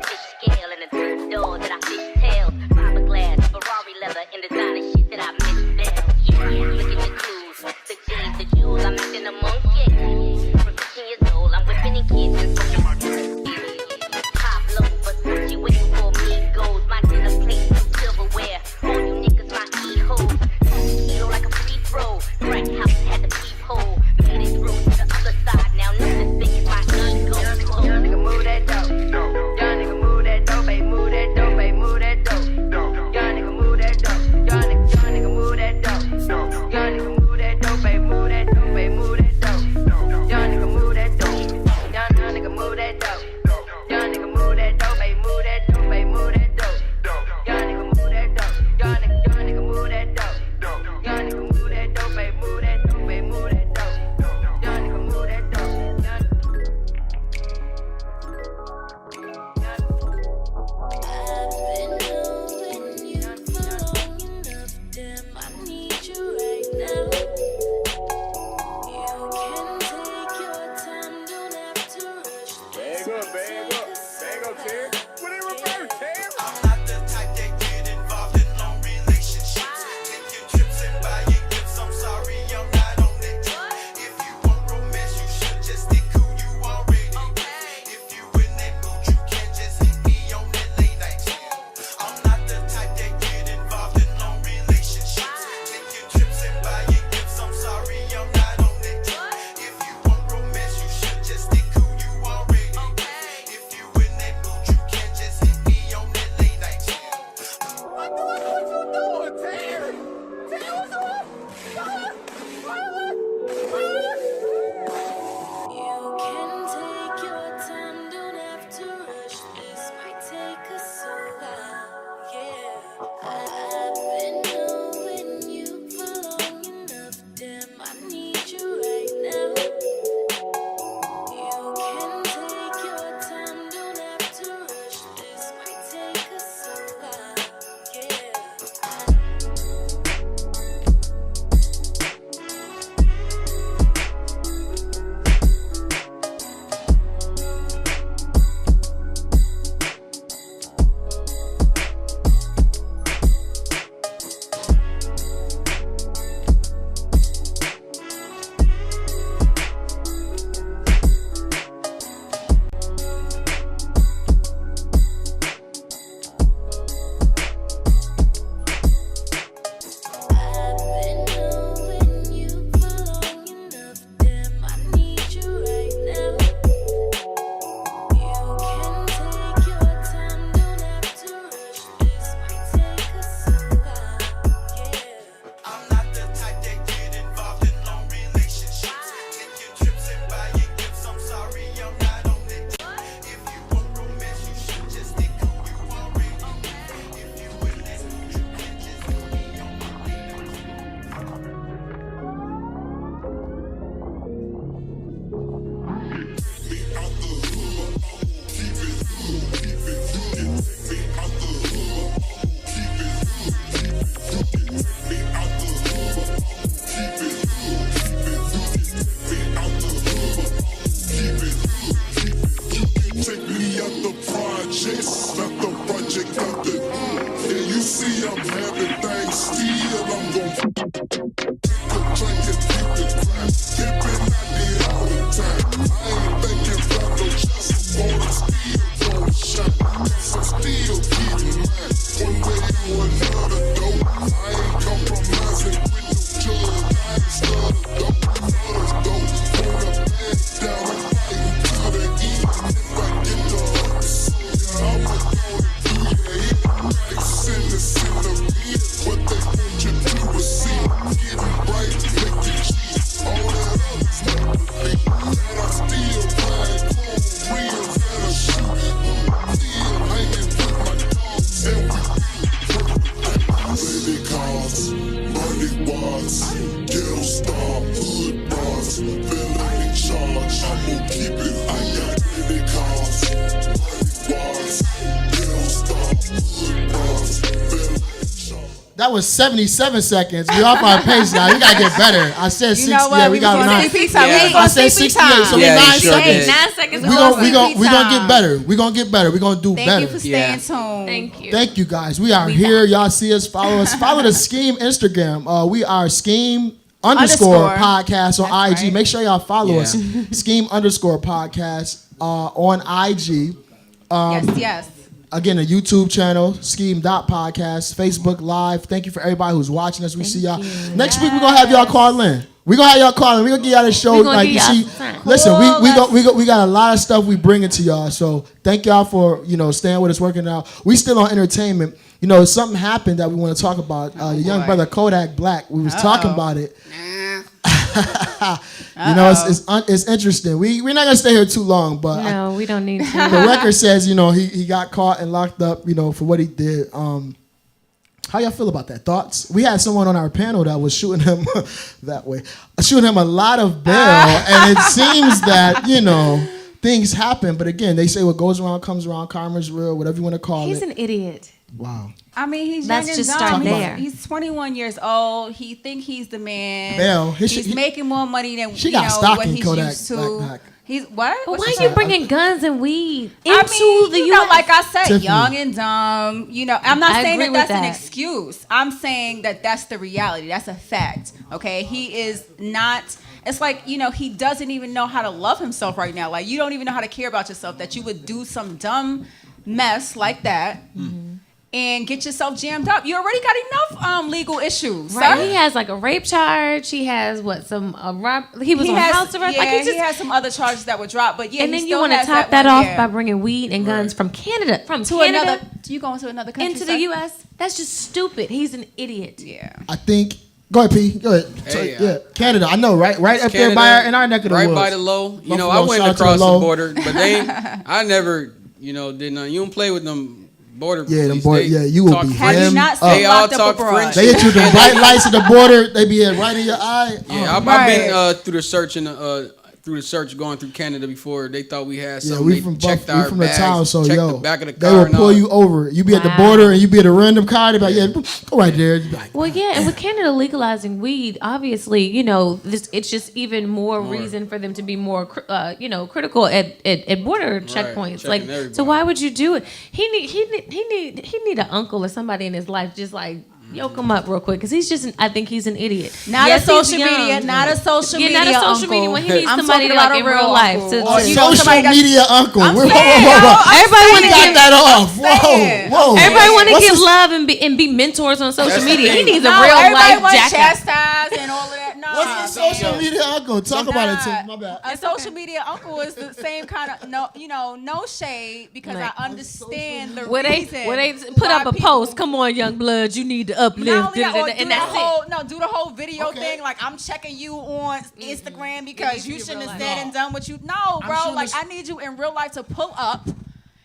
Fish scale and a two-door that I fish tails. Fiberglass, Ferrari leather, and designer shit that I misspelled. Yeah, look at the clues, the jeans, the jewels. I'm acting a monkey. From 15 years old, I'm whipping in kitchens. Pop low, but she waiting for me. Goes my dinner plate, some silverware. All you niggas, my e-hoes. Kilo like a free throw. Crack house had the peephole. Made it through to the other side. Now nothing big is my ego. Young nigga move that dope. Young nigga move that dope, baby, move that dope, baby, move that dope. Young nigga move that dope. Young nigga move that dope. Young nigga move that dope, baby, move that dope, baby, move that dope. Young nigga move that dope. Young nigga move that dope. Young nigga move that dope, baby, move that dope, baby, move that dope. Young nigga move that dope. Young nigga move that dope. Young nigga move that dope, baby, move that dope, baby, move that dope. Young nigga move that dope. I'm not the type that get involved in long relationships. Taking trips and buying gifts. I'm sorry, I'm not on that tip. If you want romance, you should just stick who you already with. If you in that mood, you can't just hit me on that late night chill. I'm not the type that get involved in long relationships. Taking trips and buying gifts. I'm sorry, I'm not on that tip. If you want romance, you should just stick who you already with. If you in that mood, you can't That was 77 seconds. We off our pace now. You gotta get better. I said 60. know what? Yeah, we got was on 9. CP time. Yeah. We was I on said CP 68. So we Yeah, you 9 sure seconds. did. 9 seconds. We gonna CP get time. better. We gonna get better. We gonna do Thank better. you for staying Yeah. tuned. Thank you. Thank you guys. We are here. Y'all see us. Follow us. Follow the Scheme Instagram. We are Scheme underscore podcast on IG. right. Make sure y'all follow Yeah. us. Scheme underscore podcast on IG. Yes. Again, a YouTube channel, scheme.podcast, Facebook Live. Thank you for everybody who's watching us. We see y'all. Next week, we're going to have y'all call in. We're going to have y'all call in. We're going to give y'all the show. We gonna Like give you y'all see, some time. listen, we got a lot of stuff we bringing to y'all. So thank y'all for, staying with us, working out. We still on entertainment. Something happened that we want to talk about. The young brother Kodak Black, we was talking about it. It's interesting. We're not gonna stay here too long, but No, we don't need the to. record says he got caught and locked up for what he did. How y'all feel about that? Thoughts? We had someone on our panel that was shooting him shooting him a lot of bail, and it seems that things happen. But again, they say what goes around comes around. Karma's real, whatever you want to call He's it. an idiot. Wow. I mean, he's Let's young just and start dumb. there. He's 21 years old. He think he's the man. Bail. He's making more money than She got stock what in he's Kodak used to. backpack. He's what? But What's why he are you say? bringing guns and weed into I mean, the you U.S.? know, like I said, Tiffany. young and dumb. I'm not I saying agree that with that's an that. excuse. I'm saying that that's the reality. That's a fact. Okay, he is not. It's like he doesn't even know how to love himself right now. Like you don't even know how to care about yourself. That you would do some dumb mess like that. And get yourself jammed up. You already got enough legal issues, Right. sir. He has like a rape charge. He has he was on house arrest. Yeah, Like he has some other charges that were dropped, but yeah. and he then you still want to has top that one, off yeah. by bringing weed and guns from Canada, to Canada another. You going to another country into sir? the U.S. That's just stupid. He's an idiot. Yeah. I think. Go ahead, P. Go ahead. Hey, Canada. I know, right? Right up there Canada, in our neck of the right woods. by the low. Buffalo, I went shout out to across the the low. border, but I never, did nothing. You don't play with them border Yeah, them police. border- They yeah, you will talk be Have you him not up. seen They all Locked Up talk Abroad? French. They hit you with the bright lights at the border. They be right in your eye. Yeah, I've Right. been through the search going through Canada before. They thought we had Yeah, something. we They from checked Buff, we our from bags, the town, so checked yo, the back of the they car will and pull all. you over. You be at the Wow. border and you be at a random car. They be like, yeah, go right there. You be like, Well, yeah, and with Canada legalizing weed, obviously, it's just even more reason for them to be more, critical at border checkpoints. checking Like, everybody. so why would you do it? He need an uncle or somebody in his life, just like yoke him up real quick, because I think he's an idiot. Not Yes, a he's social young. media. Not a social media. Yeah, not a social uncle. media when he needs I'm somebody talking like about in a real real life uncle. to- Or, to- you know, social somebody that's- media uncle. I'm Whoa, saying, whoa, whoa, whoa. Everybody We want to got give that off. saying. Whoa. Everybody want to What's give this- love and be mentors on social That's the media. He thing. needs a No, real everybody life wants jackass. chastised and all of that. No. What's the social media uncle? Talk about it, Tim. My bad. A social media uncle is the same kind of no shade because Right. I understand the Where reason. they put why up a people- post, come on, young bloods, you need to Not uplift, only that, or do and the that's whole, it. no, do the whole video Okay. thing. Like I'm checking you on Instagram because you need to be shouldn't real have life. said and done what you. No, bro. shooting Like this- I need you in real life to pull up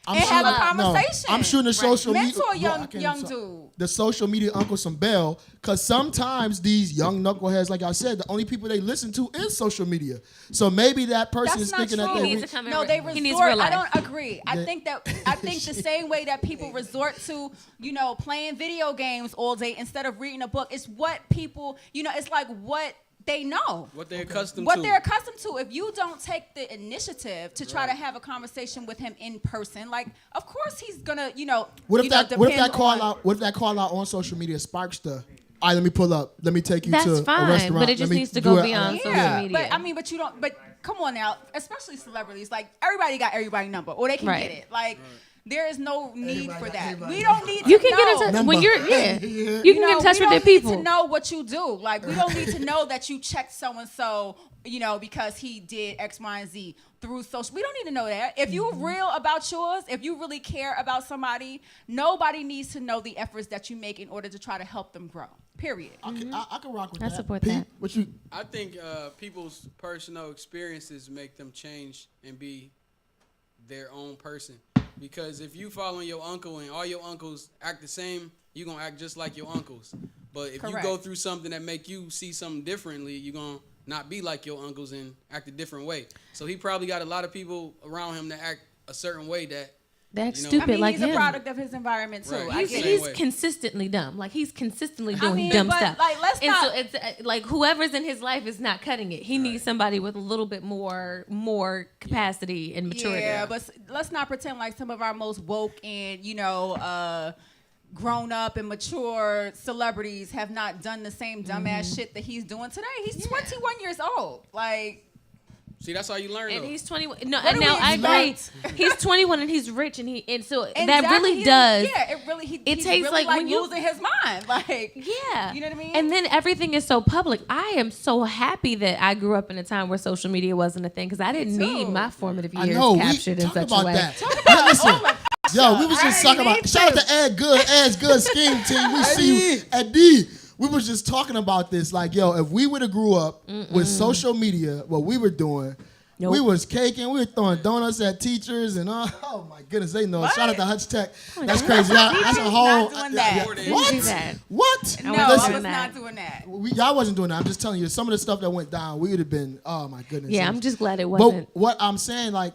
I'm and have a shooting- no, conversation. I'm shooting the social media. Mentor Bro, young I can't young even talk. dude. The social media uncle some bail, because sometimes these young knuckleheads, like I said, the only people they listen to is social media. So maybe that person That's is not thinking true. that He they needs reach- to come in No, real- they he needs resort. real I life. don't agree. I think the same way that people resort to, playing video games all day instead of reading a book is what people, it's like what they know. What they're accustomed What to. they're accustomed to. If you don't take the initiative to try to have a conversation with him in person, like of course he's gonna, What if that depend call on- out? What if that call out on social media sparks the? All right, let me pull up. Let me take you That's to a fine, restaurant. but it just Let me needs to do go it- beyond social Yeah, media. but you don't. But come on now, especially celebrities. Like everybody got everybody number, or they can Right. get it. Like there is no need Everybody for got that. everybody We don't need. You to can know. get in touch Number. when you're you can get in touch with their we don't need people. to know what you do. Like we don't need to know that you checked so and so, because he did X, Y, and Z through social. We don't need to know that. If you're real about yours, if you really care about somebody, nobody needs to know the efforts that you make in order to try to help them grow. Period. I can rock with I that. support Pete, that. What you? I think people's personal experiences make them change and be their own person. Because if you following your uncle and all your uncles act the same, you're going to act just like your uncles. But if you Correct. go through something that make you see something differently, you're going to not be like your uncles and act a different way. So he probably got a lot of people around him that act a certain way that That's You know? stupid. I mean, like he's him. a product of his environment too. Right. I He's, get Same it. he's way. consistently dumb. Like he's consistently doing mean, dumb but, stuff. like, let's and not- so it's like whoever's in his life is not cutting it. He needs somebody with a little bit more capacity and maturity. Yeah, but let's not pretend like some of our most woke and grown up and mature celebrities have not done the same dumbass shit that he's doing today. He's 21 years old. Like, See, that's how you learn. And though. he's 21. No, What and do now we I agree. expect? He's 21 and he's rich and so that exactly, really does. Yeah, it really. It takes, really like, when you- losing his mind. Like, Yeah. you know what I mean? And then everything is so public. I am so happy that I grew up in a time where social media wasn't a thing because I didn't too. need my formative I years know. We captured in talk such about a way. that. Listen, yo, we was just talking need about. Shout out to Ed Good Scheme Team. We see you, Eddie. We was just talking about this. Like, yo, if we would have grew up with social media, what we were doing. Nope. We was caking. We were throwing donuts at teachers and oh my goodness, they know. Shout out to Hutch Tech. That's crazy. That's a whole. not doing that. What? do that. What? no, wasn't I doing was that. not doing that. Y'all wasn't doing that. I'm just telling you, some of the stuff that went down, we would have been. Oh my goodness. Yeah, I'm just glad it But wasn't. what I'm saying, like,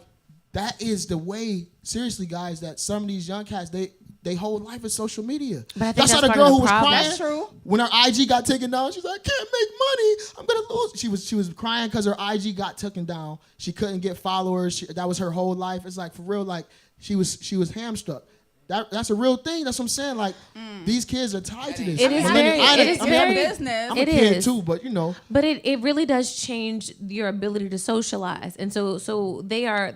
that is the way. Seriously, guys, that some of these young cats, they whole life is social media. But I think that's how that's the part of girl the who was problem. crying. That's true. When her IG got taken down, she's like, I can't make money. I'm gonna lose. She was crying because her IG got taken down. She couldn't get followers. That was her whole life. It's like, for real, like she was hamstruck. That's a real thing. That's what I'm saying. Like these kids are tied to this. It is And very- I it is I'm very- business. I'm a It kid is. too, but you know. But it really does change your ability to socialize, and so their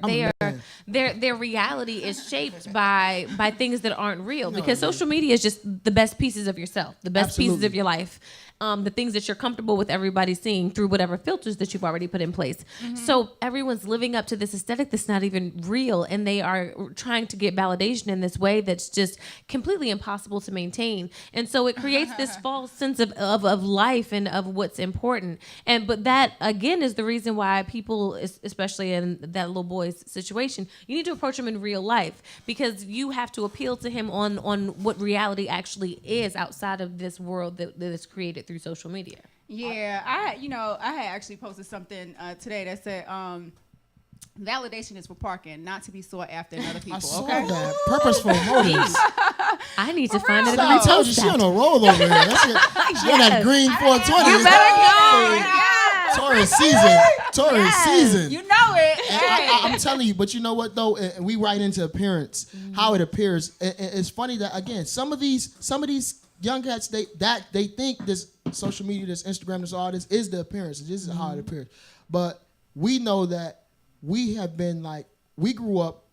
reality is shaped by things that aren't real because social media is just the best pieces of yourself, the best pieces Absolutely. of your life, the things that you're comfortable with everybody seeing through whatever filters that you've already put in place. So everyone's living up to this aesthetic that's not even real, and they are trying to get validation in this way that's just completely impossible to maintain. And so it creates this false sense of life and of what's important. But that again is the reason why people, especially in that little boy's situation, you need to approach him in real life because you have to appeal to him on what reality actually is outside of this world that is created through social media. Yeah, I had actually posted something today that said, validation is for parking, not to be sought after in other people. I saw Okay. that. Purposeful motives. I need to find it and I told you repost she on that. a roll over here. That's it. She on that green 420. You better go. Taurus season. Taurus season. You know it. And I'm telling you, but you know what though? And we write into appearance, how it appears. And it's funny that again, some of these young cats, they think this social media, this Instagram, this all this is the appearance. This is how it appears. But we know that we have been like, we grew up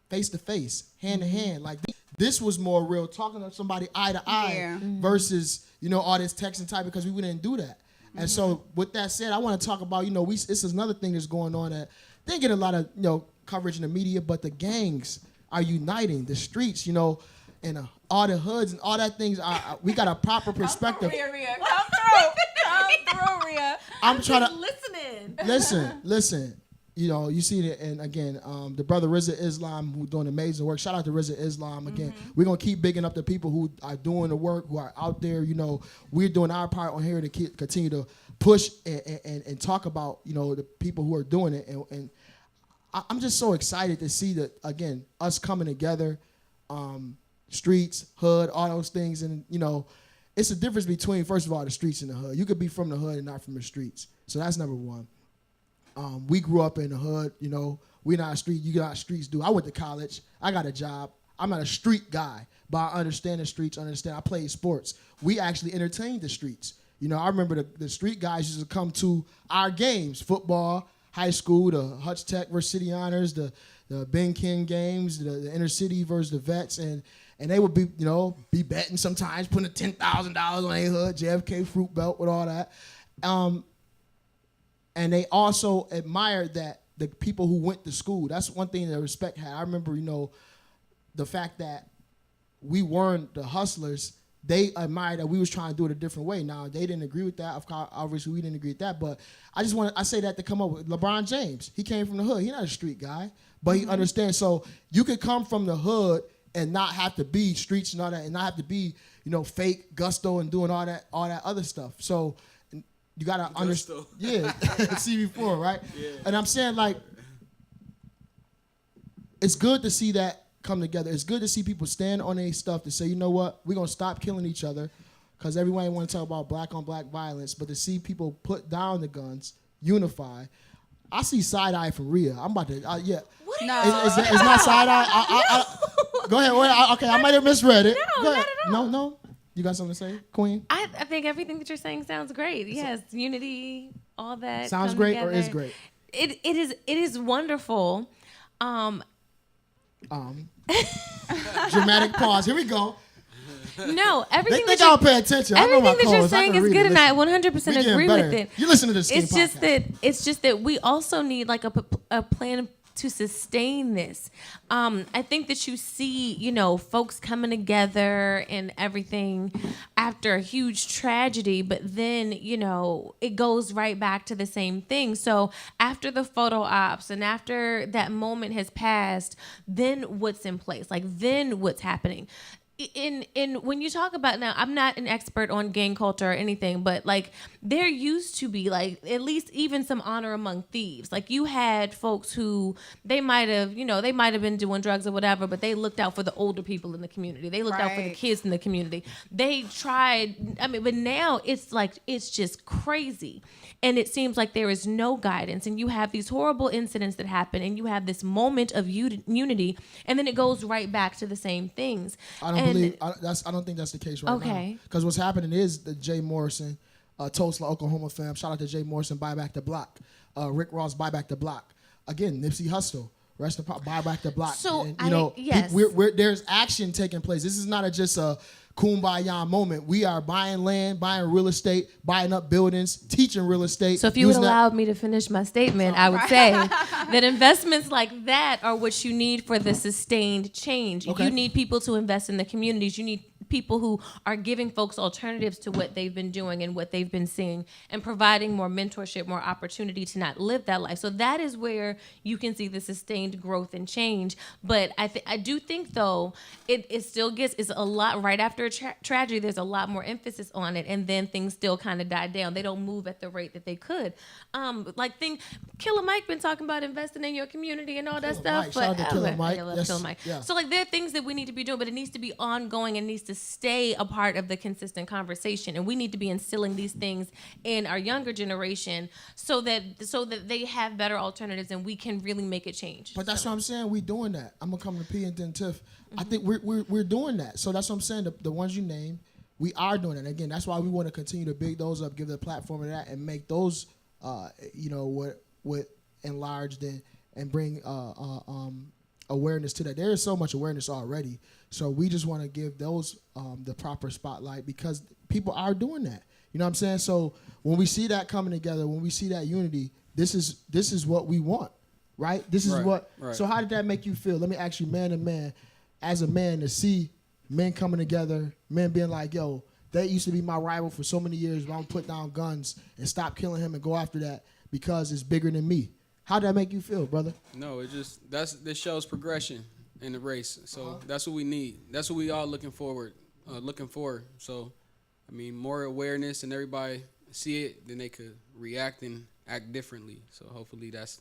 face to face, hand to hand. Like this was more real, talking to somebody eye to eye versus, all this text and type because we didn't do that. And so with that said, I want to talk about, this is another thing that's going on that didn't get a lot of, coverage in the media, but the gangs are uniting, the streets, and all the hoods and all that things we got a proper perspective. Rhea. Come through, Rhea. I'm trying to Listening. listen. You see it, and again, the brother Rizza Islam who doing amazing work. Shout out to Rizza Islam again. We're gonna keep bigging up the people who are doing the work, who are out there. We're doing our part on here to continue to push and talk about the people who are doing it. And I'm just so excited to see that again, us coming together, streets, hood, all those things, and it's a difference between first of all the streets and the hood. You could be from the hood and not from the streets. So that's number one. We grew up in the hood, we're not a street, you got streets do. I went to college, I got a job. I'm not a street guy, but I understand the streets, I played sports. We actually entertained the streets. I remember the street guys used to come to our games, football, high school, the Hutch Tech versus City Honors, the Ben King games, the inner city versus the vets, and they would be, be betting sometimes, putting $10,000 on a hood, JFK fruit belt with all that. And they also admired that the people who went to school. That's one thing that respect had. I remember, the fact that we weren't the hustlers. They admired that we was trying to do it a different way. Now they didn't agree with that. Of course, obviously we didn't agree with that. But I say that to come up with LeBron James. He came from the hood. He's not a street guy, but he understands. So you could come from the hood and not have to be streets and all that, and not have to be fake gusto and doing all that other stuff. So. You gotta understand, yeah. CV4, right? Yeah. And I'm saying it's good to see that come together. It's good to see people stand on their stuff to say, you know what, we're gonna stop killing each other, because everybody want to talk about black on black violence, but to see people put down the guns, unify. I see side eye from Rhea. I'm about to, yeah. What? No. It's not side eye. Go ahead. Okay, I might have misread it. No, Go ahead. not at all. No. You got something to say, Queen? I think everything that you're saying sounds great. Yes, unity, all that. Sounds come great together. or is great? It is wonderful. Dramatic pause. Here we go. No, They everything think that I'll you're, pay attention. I know my everything that you're calls. I saying can is read good, it. and I Listen, 100% we getting agree better. with it. You listen to the SKEAM It's Podcast. just that we also need like a plan to sustain this. I think that you see, folks coming together and everything after a huge tragedy, but then, it goes right back to the same thing. So after the photo ops and after that moment has passed, then what's in place? Like, then what's happening? In when you talk about, now I'm not an expert on gang culture or anything, but like there used to be like at least even some honor among thieves. Like you had folks who they might have been doing drugs or whatever, but they looked out for the older people in the community. They looked out for the Right. kids in the community. They tried, but now it's just crazy. And it seems like there is no guidance, and you have these horrible incidents that happen, and you have this moment of unity, and then it goes right back to the same things. I don't think that's the case right now. Okay. Because what's happening is the Jay Morrison, Tulsa, Oklahoma fam. Shout out to Jay Morrison, Buy Back the Block. Rick Ross, Buy Back the Block. Again, Nipsey Hussle, rest in power, Buy Back the Block. So, and, yes. there's action taking place. This is not just a kumbaya moment. We are buying land, buying real estate, buying up buildings, teaching real estate. So if you would using that- allow me to finish my statement, I would say that investments like that are what you need for the sustained change. Okay. You need people to invest in the communities. You need people who are giving folks alternatives to what they've been doing and what they've been seeing, and providing more mentorship, more opportunity to not live that life. So that is where you can see the sustained growth and change. But I do think though it still it's a lot right after a tragedy. There's a lot more emphasis on it, and then things still kind of die down. They don't move at the rate that they could. Killer Mike been talking about investing in your community and all that Killer stuff. Mike. Shout out to Killer Mike. I love Yes, Killer Mike. yeah. So like there are things that we need to be doing, but it needs to be ongoing and needs to stay a part of the consistent conversation. And we need to be instilling these things in our younger generation so that they have better alternatives and we can really make a change. But that's what I'm saying. We doing that. I'm gonna come to P and then Tiff. I think we're doing that. So that's what I'm saying. The ones you name, we are doing it. And again, that's why we want to continue to big those up, give the platform to that, and make those, what enlarged and bring awareness to that. There is so much awareness already. So we just want to give those the proper spotlight, because people are doing that. You know what I'm saying? So when we see that coming together, when we see that unity, this is what we want, right? This is Right. So how did that make you feel? Let me ask you, man to man, as a man, to see men coming together, men being like, yo, that used to be my rival for so many years, but I'm gonna put down guns and stop killing him and go after that because it's bigger than me. How'd that make you feel, brother? No, this shows progression in the race. So that's what we need. That's what we all looking for. So, I mean, more awareness and everybody see it, then they could react and act differently. So hopefully that's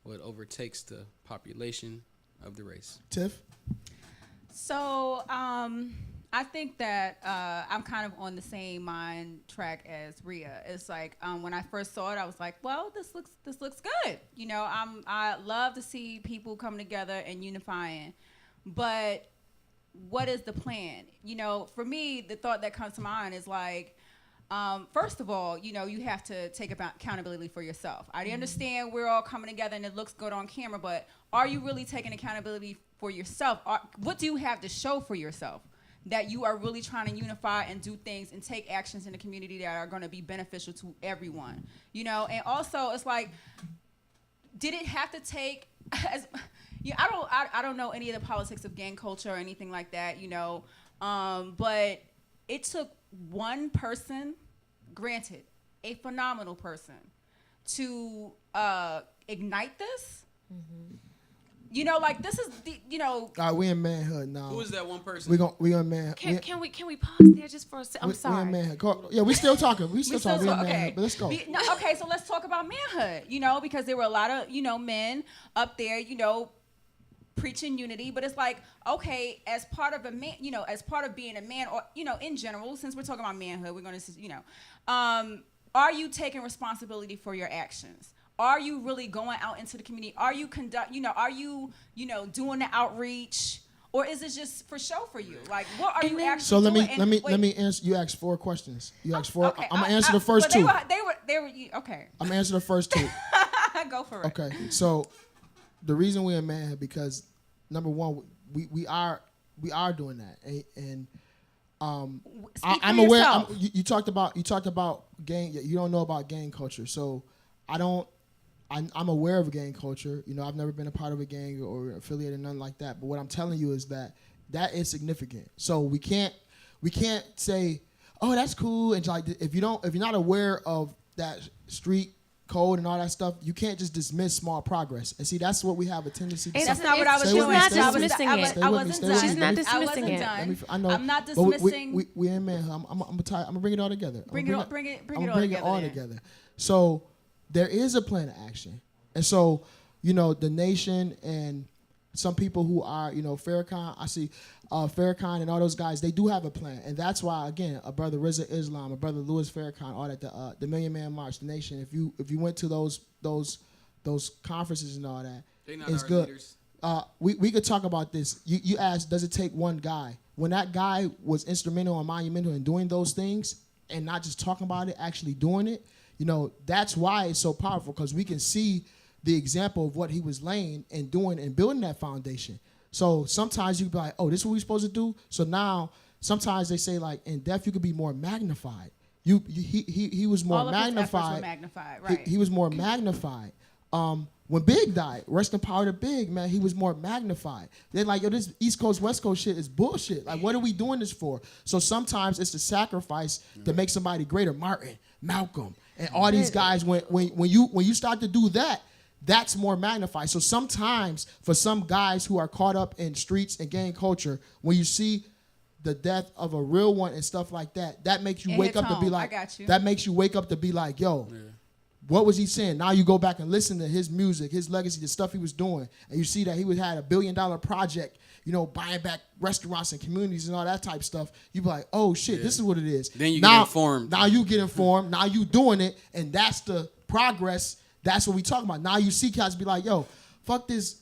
what overtakes the population of the race. Tiff? So I think that I'm kind of on the same mind track as Rhea. It's like when I first saw it, I was like, well, this looks good. I love to see people coming together and unifying, but what is the plan? For me, the thought that comes to mind is like, first of all, you have to take accountability for yourself. I understand we're all coming together and it looks good on camera, but are you really taking accountability for yourself? What do you have to show for yourself that you are really trying to unify and do things and take actions in the community that are going to be beneficial to everyone? And also it's like, did it have to take I don't know any of the politics of gang culture or anything like that, but it took one person, granted, a phenomenal person, to ignite this. Mm-hmm. This is the, All right, we in manhood now. Who is that one person? We in manhood. Can we pause there just for a second? I'm We sorry. in manhood. Yeah, we still talking. We still talking. We in manhood, but let's go. Okay, so let's talk about manhood, because there were a lot of, men up there, preaching unity, but it's like, okay, as part of a man, as part of being a man, or in general, since we're talking about manhood, we're going to, are you taking responsibility for your actions? Are you really going out into the community? Are you are you doing the outreach? Or is it just for show for you? Like, what are you actually So let doing? let me answer. You asked 4 questions. You asked 4. Okay, I'm gonna answer the first 2. They were okay. I'm gonna answer the first 2. Go for it. Okay. So the reason we're in manhood because number one, we are doing that, and I'm for aware. yourself. You talked about gang. You don't know about gang culture, so I don't. I'm aware of gang culture. I've never been a part of a gang or affiliated, nothing like that. But what I'm telling you is that is significant. So we can't say, oh, that's cool. And like, if you're not aware of that street code and all that stuff, you can't just dismiss small progress. And see, that's what we have a tendency to And say. that's not what I was Stay doing. with me, She's not stay with me. dismissing it. Stay I with me, wasn't stay with done. me. She's not Let me- dismissing it. done. I know. I'm not But dismissing. we're in manhood. I'm gonna bring it all together. Bring it all together then. So there is a plan of action, and so the nation and some people who are Farrakhan. I see Farrakhan and all those guys. They do have a plan, and that's why again, a brother Rizza Islam, a brother Louis Farrakhan, all that the Million Man March, the nation. If you went to those conferences and all that, They not it's our good. leaders. We could talk about this. You asked, does it take one guy? When that guy was instrumental and monumental in doing those things and not just talking about it, actually doing it, that's why it's so powerful because we can see the example of what he was laying and doing and building that foundation. So sometimes you be like, oh, this is what we're supposed to do? So now sometimes they say like in death you could be more magnified. He was more All of his efforts magnified. were magnified, right? He was more magnified. When Big died, rest in power to Big, man, he was more magnified. They're like, yo, this East Coast, West Coast shit is bullshit. Like, what are we doing this for? So sometimes it's the sacrifice to make somebody greater. Martin, Malcolm, and all these guys, when you start to do that, that's more magnified. So sometimes for some guys who are caught up in streets and gang culture, when you see the death of a real one and stuff like that, that makes you It wake hits up to be home. like, I got you. that makes you wake up to be like, yo, what was he saying? Now you go back and listen to his music, his legacy, the stuff he was doing, and you see that he had a $1 billion project, buying back restaurants and communities and all that type of stuff. You be like, oh shit, this is what it is. Then you now, get informed. Now you get informed. Now you doing it, and that's the progress. That's what we talking about. Now you see cats be like, yo, fuck this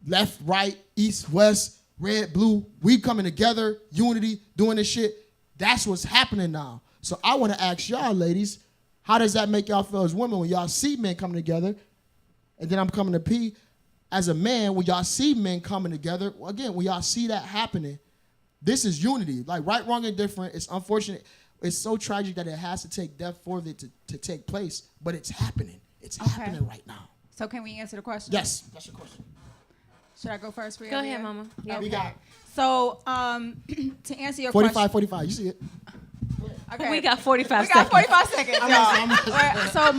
left, right, east, west, red, blue. We coming together, unity, doing this shit. That's what's happening now. So I want to ask y'all, ladies, how does that make y'all feel as women when y'all see men coming together? And then I'm coming to P. As a man, when y'all see men coming together, again, when y'all see that happening, this is unity. Like right, wrong, and different. It's unfortunate. It's so tragic that it has to take death for it to take place. But it's happening. It's happening right now. So can we answer the question? Yes, that's your question. Should I go first for you? Go ahead, Mama. Yeah. We got So to answer your 45, question, 45. You see it? okay. We got 45 We got seconds. 45 seconds, y'all. So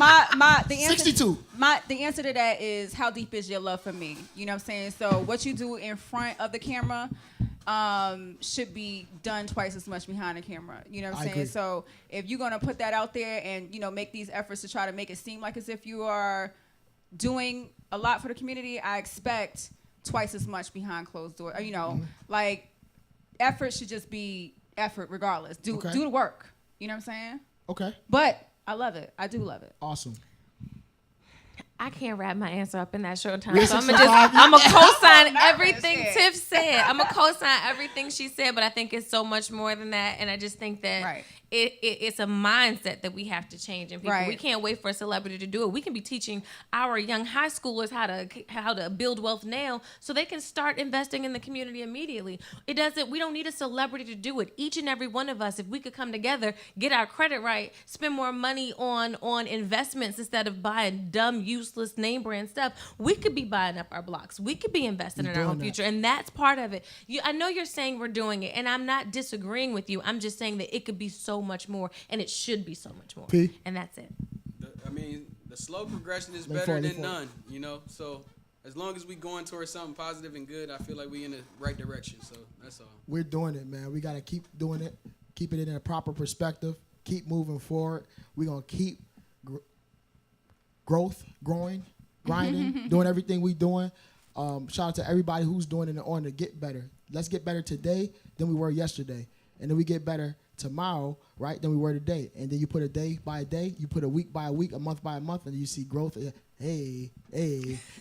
the answer 62. The answer to that is how deep is your love for me? You know what I'm saying? So what you do in front of the camera should be done twice as much behind the camera. You know what I'm I saying? agree. So if you're gonna put that out there and make these efforts to try to make it seem like as if you are doing a lot for the community, I expect twice as much behind closed doors. Like effort should just be effort regardless. Do the work. You know what I'm saying? Okay. But I love it. I do love it. Awesome. I can't wrap my answer up in that short time. You're So I'm 65. gonna co-sign everything Shit. Tiff said. I'm gonna co-sign everything she said, but I think it's so much more than that. And I just think that Right. it's a mindset that we have to change in people. Right. We can't wait for a celebrity to do it. We can be teaching our young high schoolers how to build wealth now, so they can start investing in the community immediately. We don't need a celebrity to do it. Each and every one of us, if we could come together, get our credit right, spend more money on investments instead of buying dumb, useless name brand stuff, we could be buying up our blocks. We could be investing in our own future, and that's part of it. I know you're saying we're doing it, and I'm not disagreeing with you. I'm just saying that it could be so much more, and it should be so much more. P? And that's it. The slow progression is Let me better fall, let than me fall. none. So as long as we going towards something positive and good, I feel like we in the right direction. So that's all. We're doing it, man. We got to keep doing it, keep it in a proper perspective, keep moving forward. We're going to keep growing, grinding, doing everything we doing. Shout out to everybody who's doing it on to get better. Let's get better today than we were yesterday. And then we get better tomorrow, right, than we were today. And then you put a day by a day, you put a week by a week, a month by a month, and you see growth. Hey.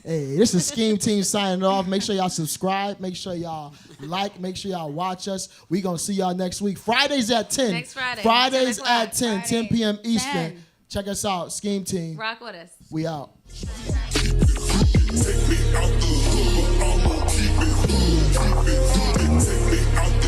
This is Scheme Team signing off. Make sure y'all subscribe. Make sure y'all like. Make sure y'all watch us. We going to see y'all next week. Fridays at 10. Next Friday. Fridays 10 at 10, 10 p.m. Eastern. 10. Check us out. Scheme Team. Rock with us. We out. Take me out the hood, but I'ma keep it. Take me out the